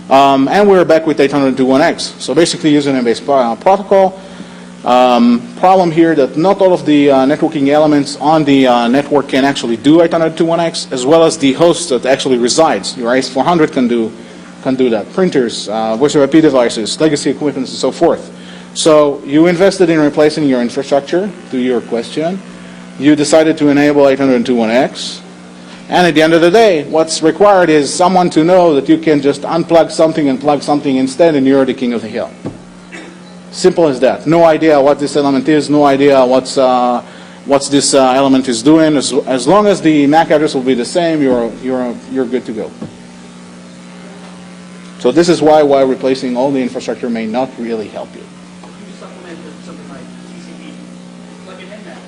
And we're back with 802.1x. So basically, username-based protocol. Problem here that not all of the networking elements on the network can actually do 802.1x, as well as the host that actually resides. Your AS400 can do that. Printers, voice over IP devices, legacy equipment, and so forth. So you invested in replacing your infrastructure, to your question. You decided to enable 802.1x. And at the end of the day, what's required is someone to know that you can just unplug something and plug something instead, and you're the king of the hill. Simple as that. No idea what this element is, no idea what's this element is doing. As long as the MAC address will be the same, you're good to go. So this is why replacing all the infrastructure may not really help you. You supplement with something like TCP, like an kNAC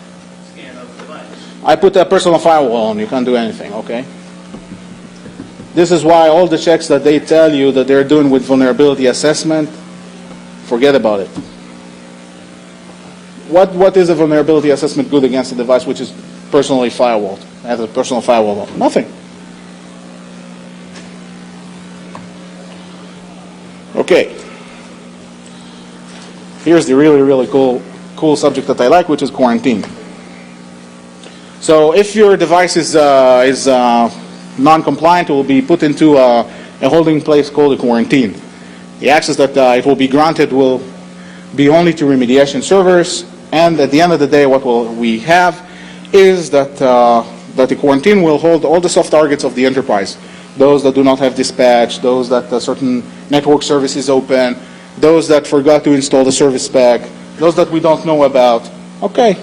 scan of the device. I put a personal firewall on, you can't do anything, okay? This is why all the checks that they tell you that they're doing with vulnerability assessment, forget about it. What is a vulnerability assessment good against a device which is personally firewalled? Has a personal firewall? Nothing. Okay. Here's the really, really cool subject that I like, which is quarantine. So if your device is non-compliant, it will be put into a holding place called a quarantine. The access that it will be granted will be only to remediation servers, and at the end of the day, what we have is that the quarantine will hold all the soft targets of the enterprise. Those that do not have dispatch, those that certain network service is open, those that forgot to install the service spec, those that we don't know about. Okay.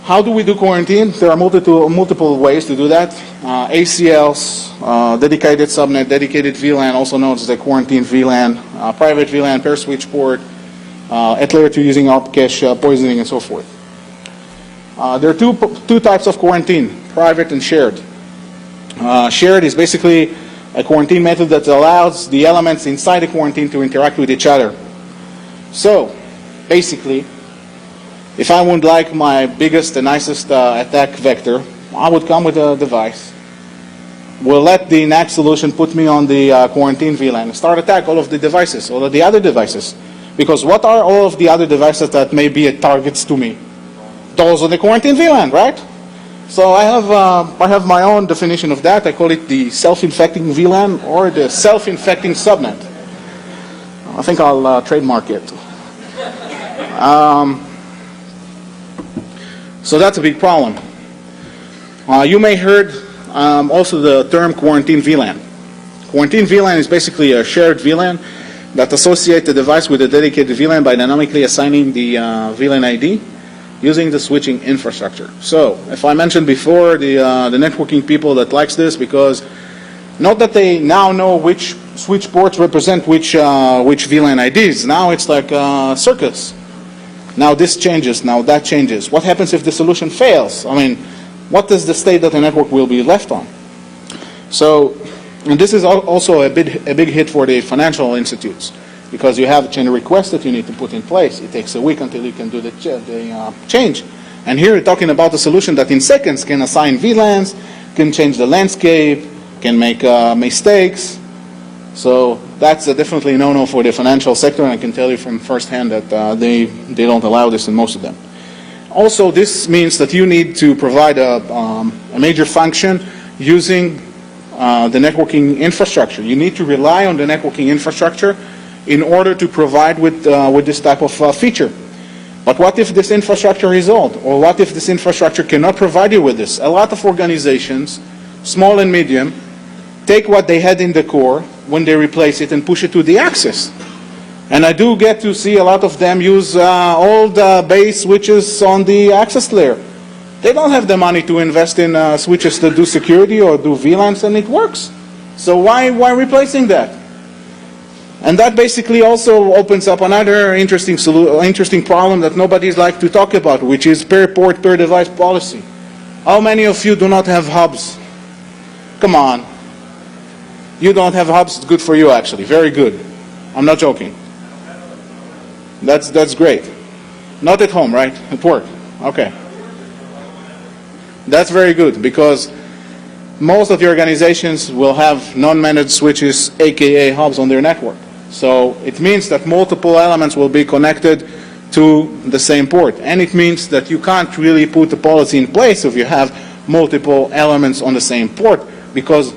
How do we do quarantine? There are multiple ways to do that. ACLs, dedicated subnet, dedicated VLAN, also known as the quarantine VLAN, private VLAN, pair switch port, at layer 2 using ARP cache poisoning, and so forth. There are two types of quarantine, private and shared. Shared is basically a quarantine method that allows the elements inside the quarantine to interact with each other. So, basically, if I would like my biggest and nicest attack vector, I would come with a device. We'll let the kNAC solution put me on the quarantine VLAN and start attack all of the devices, all of the other devices. Because what are all of the other devices that may be targets to me? Those are the quarantine VLAN, right? So I have my own definition of that. I call it the self-infecting VLAN or the self-infecting subnet. I think I'll trademark it. So that's a big problem. You may heard also the term quarantine VLAN. Quarantine VLAN is basically a shared VLAN that associates the device with a dedicated VLAN by dynamically assigning the VLAN ID using the switching infrastructure. So, if I mentioned before, the networking people that likes this, because not that they now know which switch ports represent which VLAN IDs. Now it's like a circus. Now this changes, now that changes. What happens if the solution fails? I mean, what is the state that the network will be left on? So, and this is also a big hit for the financial institutes, because you have a chain of requests that you need to put in place. It takes a week until you can do the change. And here we're talking about a solution that in seconds can assign VLANs, can change the landscape, can make mistakes. So that's definitely a no-no for the financial sector, and I can tell you from firsthand that they don't allow this in most of them. Also, this means that you need to provide a a major function using the networking infrastructure. You need to rely on the networking infrastructure in order to provide with this type of feature. But what if this infrastructure is old? Or what if this infrastructure cannot provide you with this? A lot of organizations, small and medium, take what they had in the core when they replace it and push it to the access. And I do get to see a lot of them use old base switches on the access layer. They don't have the money to invest in switches that do security or do VLANs, and it works. So why replacing that? And that basically also opens up another interesting problem that nobody's like to talk about, which is per port, per device policy. How many of you do not have hubs? Come on. You don't have hubs, it's good for you actually, very good. I'm not joking. That's great. Not at home, right? At work. Okay. That's very good, because most of the organizations will have non-managed switches, aka hubs, on their network. So it means that multiple elements will be connected to the same port. And it means that you can't really put a policy in place if you have multiple elements on the same port, because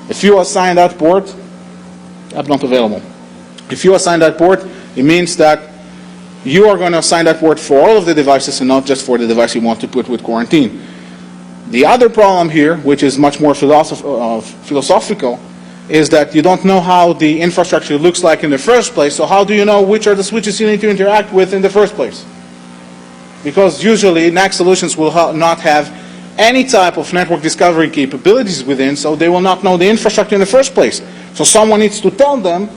if you assign that port, I'm not available. If you assign that port, it means that you are going to assign that port for all of the devices and not just for the device you want to put with quarantine. The other problem here, which is much more philosophical, is that you don't know how the infrastructure looks like in the first place, so how do you know which are the switches you need to interact with in the first place? Because usually kNAC solutions will not have any type of network discovery capabilities within, so they will not know the infrastructure in the first place. So someone needs to tell them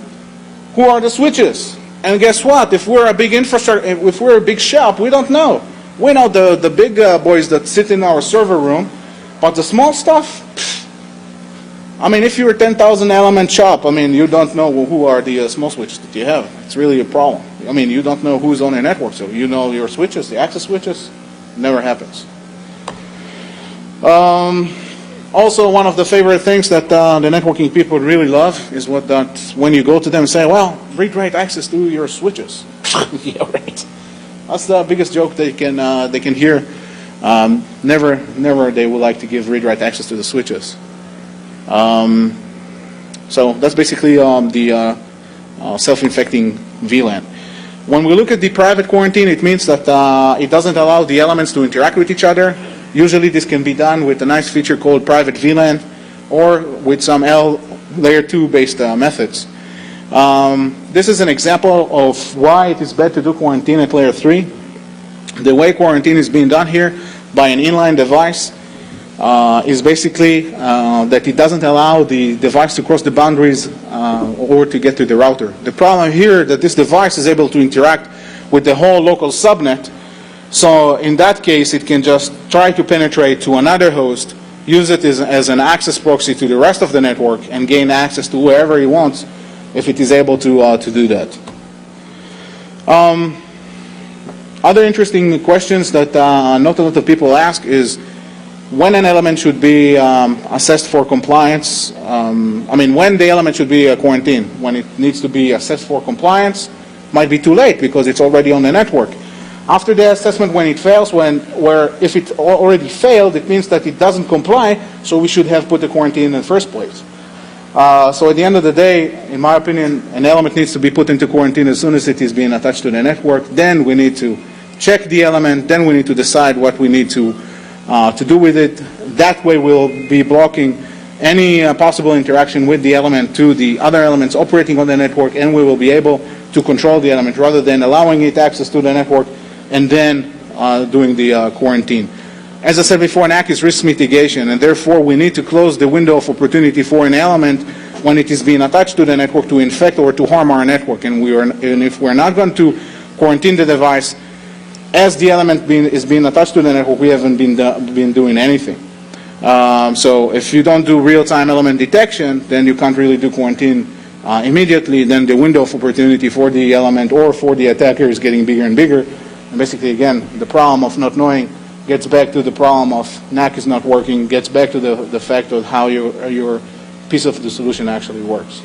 who are the switches. And guess what? If we're a big infrastructure, if we're a big shop, we don't know. We know the big boys that sit in our server room, but the small stuff, I mean, if you're a 10,000 element shop, I mean, you don't know who are the small switches that you have. It's really a problem. I mean, you don't know who's on your network, so you know your switches, the access switches, never happens. Also, one of the favorite things that the networking people really love is when you go to them and say, well, read-write access to your switches. Yeah, right. That's the biggest joke they can hear. Never they would like to give read-write access to the switches. So that's basically the self-infecting VLAN. When we look at the private quarantine, it means that it doesn't allow the elements to interact with each other. Usually this can be done with a nice feature called private VLAN or with some layer 2 based methods. This is an example of why it is bad to do quarantine at layer 3. The way quarantine is being done here by an inline device is basically that it doesn't allow the device to cross the boundaries or to get to the router. The problem here is that this device is able to interact with the whole local subnet. So in that case, it can just try to penetrate to another host, use it as an access proxy to the rest of the network, and gain access to wherever it wants if it is able to do that. Other interesting questions that not a lot of people ask is when an element should be assessed for compliance. I mean, when the element should be quarantined. When it needs to be assessed for compliance, might be too late because it's already on the network. After the assessment, when it fails, if it already failed, it means that it doesn't comply, so we should have put the quarantine in the first place. So at the end of the day, in my opinion, an element needs to be put into quarantine as soon as it is being attached to the network. Then we need to check the element. Then we need to decide what we need to do with it. That way we'll be blocking any possible interaction with the element to the other elements operating on the network, and we will be able to control the element rather than allowing it access to the network and then doing the quarantine. As I said before, kNAC is risk mitigation, and therefore we need to close the window of opportunity for an element when it is being attached to the network to infect or to harm our network. And if we're not going to quarantine the device as the element is being attached to the network, we haven't been doing anything. So if you don't do real-time element detection, then you can't really do quarantine immediately. Then the window of opportunity for the element or for the attacker is getting bigger and bigger. And basically, again, the problem of not knowing gets back to the problem of kNAC is not working, gets back to the fact of how your piece of the solution actually works.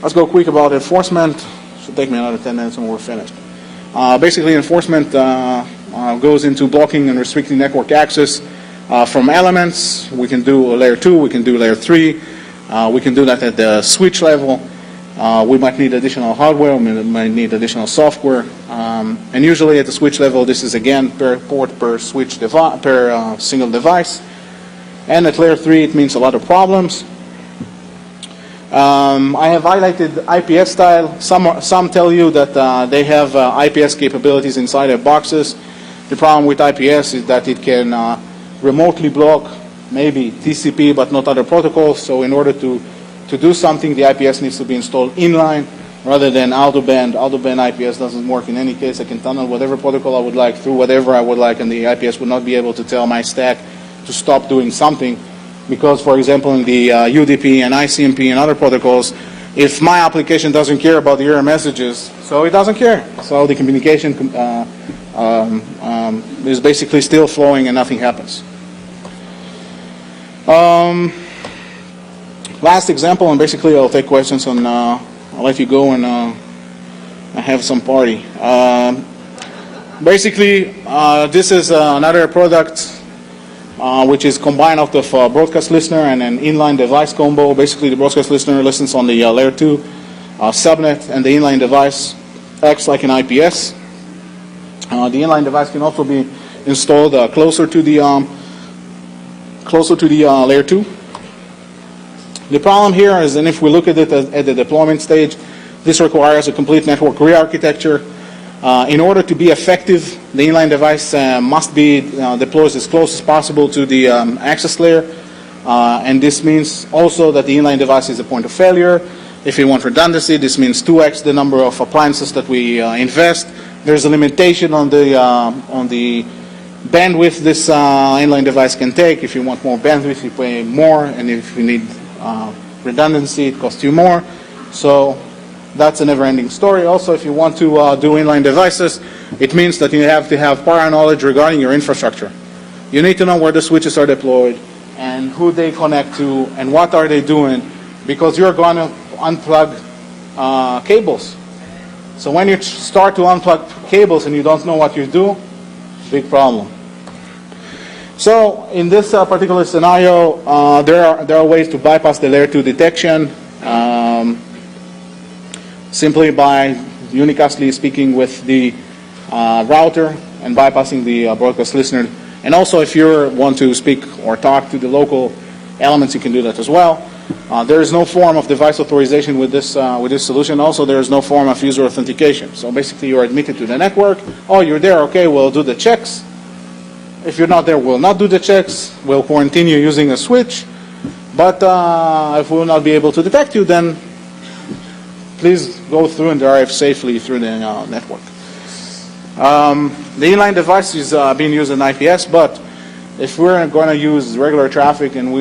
Let's go quick about enforcement. Should take me another 10 minutes and we're finished. Basically, enforcement goes into blocking and restricting network access from elements. We can do layer 2, we can do layer 3. We can do that at the switch level. We might need additional hardware, we might need additional software. And usually at the switch level, this is again per port per switch per single device. And at layer 3, it means a lot of problems. I have highlighted IPS style. Some tell you that they have IPS capabilities inside their boxes. The problem with IPS is that it can remotely block maybe TCP but not other protocols. So in order to do something, the IPS needs to be installed inline rather than out-of-band. Out-of-band IPS doesn't work in any case. I can tunnel whatever protocol I would like through whatever I would like, and the IPS would not be able to tell my stack to stop doing something. Because, for example, in the UDP and ICMP and other protocols, if my application doesn't care about the error messages, so it doesn't care. So the communication is basically still flowing and nothing happens. Last example, and basically I'll take questions and I'll let you go and have some party. Basically, this is another product which is combined out of a broadcast listener and an inline device combo. Basically, the broadcast listener listens on the layer 2 subnet, and the inline device acts like an IPS. The inline device can also be installed closer to the layer 2. The problem here is, and if we look at it at the deployment stage, this requires a complete network re-architecture. In order to be effective, the inline device must be deployed as close as possible to the access layer. And this means also that the inline device is a point of failure. If we want redundancy, this means 2x the number of appliances that we invest. There's a limitation on the bandwidth this inline device can take. If you want more bandwidth, you pay more, and if you need redundancy, it costs you more. So that's a never-ending story. Also, if you want to do inline devices, it means that you have to have prior knowledge regarding your infrastructure. You need to know where the switches are deployed and who they connect to and what are they doing, because you're going to unplug cables. So when you start to unplug cables and you don't know what you do, big problem. So in this particular scenario, there are ways to bypass the layer 2 detection simply by unicastly speaking with the router and bypassing the broadcast listener. And also, if you want to speak or talk to the local elements, you can do that as well. There is no form of device authorization with this solution. Also, there is no form of user authentication. So basically, you are admitted to the network. Oh, you're there. Okay, we'll do the checks. If you're not there, we'll not do the checks. We'll quarantine you using a switch. But if we'll not be able to detect you, then please go through and drive safely through the network. The inline device is being used in IPS, but if we're going to use regular traffic and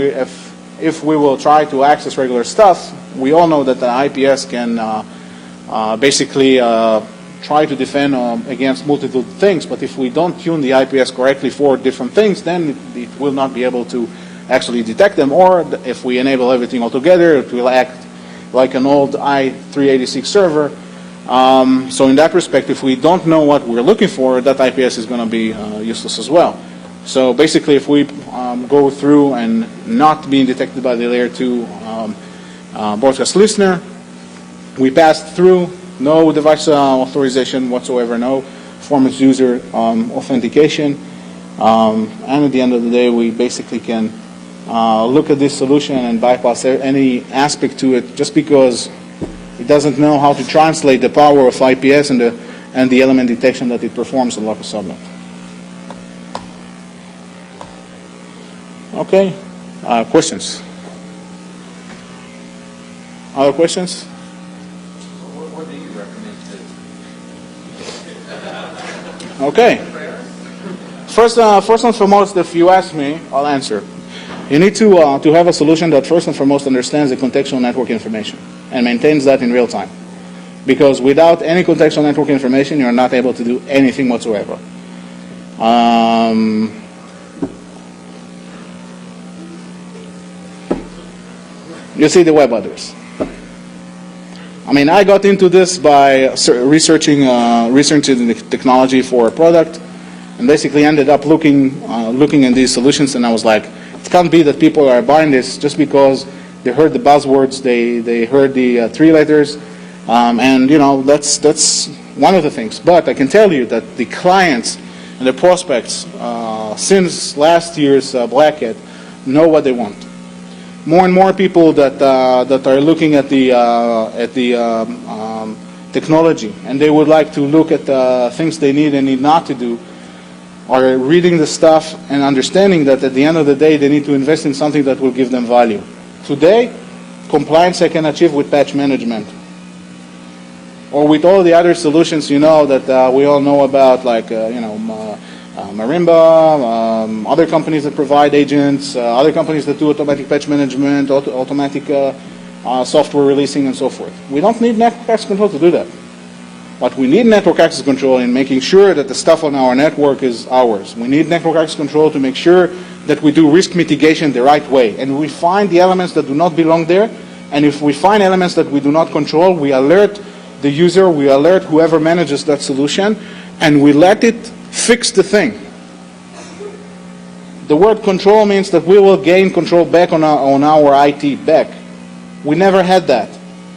if we will try to access regular stuff, we all know that the IPS can basically try to defend against multiple things. But if we don't tune the IPS correctly for different things, then it will not be able to actually detect them. Or if we enable everything altogether, it will act like an old i386 server. So in that respect, if we don't know what we're looking for, that IPS is going to be useless as well. So basically, if we go through and not being detected by the layer 2 broadcast listener, we pass through, no device authorization whatsoever, no performance user authentication, and at the end of the day, we basically can look at this solution and bypass any aspect to it just because it doesn't know how to translate the power of IPS and the element detection that it performs on local subnet. Okay, questions? Other questions? What do you recommend to do? Okay. First and foremost, if you ask me, I'll answer. You need to have a solution that first and foremost understands the contextual network information and maintains that in real time. Because without any contextual network information, you're not able to do anything whatsoever. You see the web address. I mean, I got into this by researching the technology for a product. and basically ended up looking at these solutions, and I was like, it can't be that people are buying this just because they heard the buzzwords, they heard the 3 letters, and that's one of the things. But I can tell you that the clients and the prospects since last year's Black Hat know what they want. More and more people that are looking at the technology, and they would like to look at the things they need and need not to do, are reading the stuff and understanding that at the end of the day they need to invest in something that will give them value. Today, compliance I can achieve with patch management, or with all the other solutions that we all know about, like Marimba, other companies that provide agents, other companies that do automatic patch management, automatic software releasing, and so forth. We don't need network access control to do that. But we need network access control in making sure that the stuff on our network is ours. We need network access control to make sure that we do risk mitigation the right way. And we find the elements that do not belong there. And if we find elements that we do not control, we alert the user, we alert whoever manages that solution, and we let it fix the thing. The word control means that we will gain control back on our IT back. We never had that.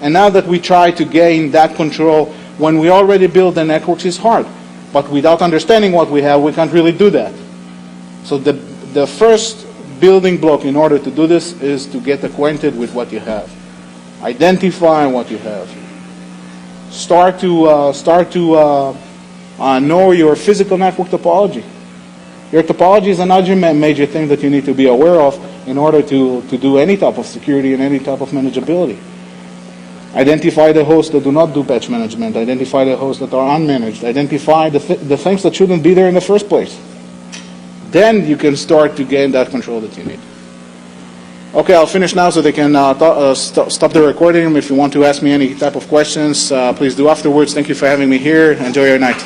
And now that we try to gain that control when we already build the networks, is hard. But without understanding what we have, we can't really do that. So the first building block in order to do this is to get acquainted with what you have. Identify what you have. Start to know your physical network topology. Your topology is another major thing that you need to be aware of in order to do any type of security and any type of manageability. Identify the hosts that do not do patch management. Identify the hosts that are unmanaged. Identify the things that shouldn't be there in the first place. Then you can start to gain that control that you need. Okay, I'll finish now so they can stop the recording. If you want to ask me any type of questions, please do afterwards. Thank you for having me here. Enjoy your night.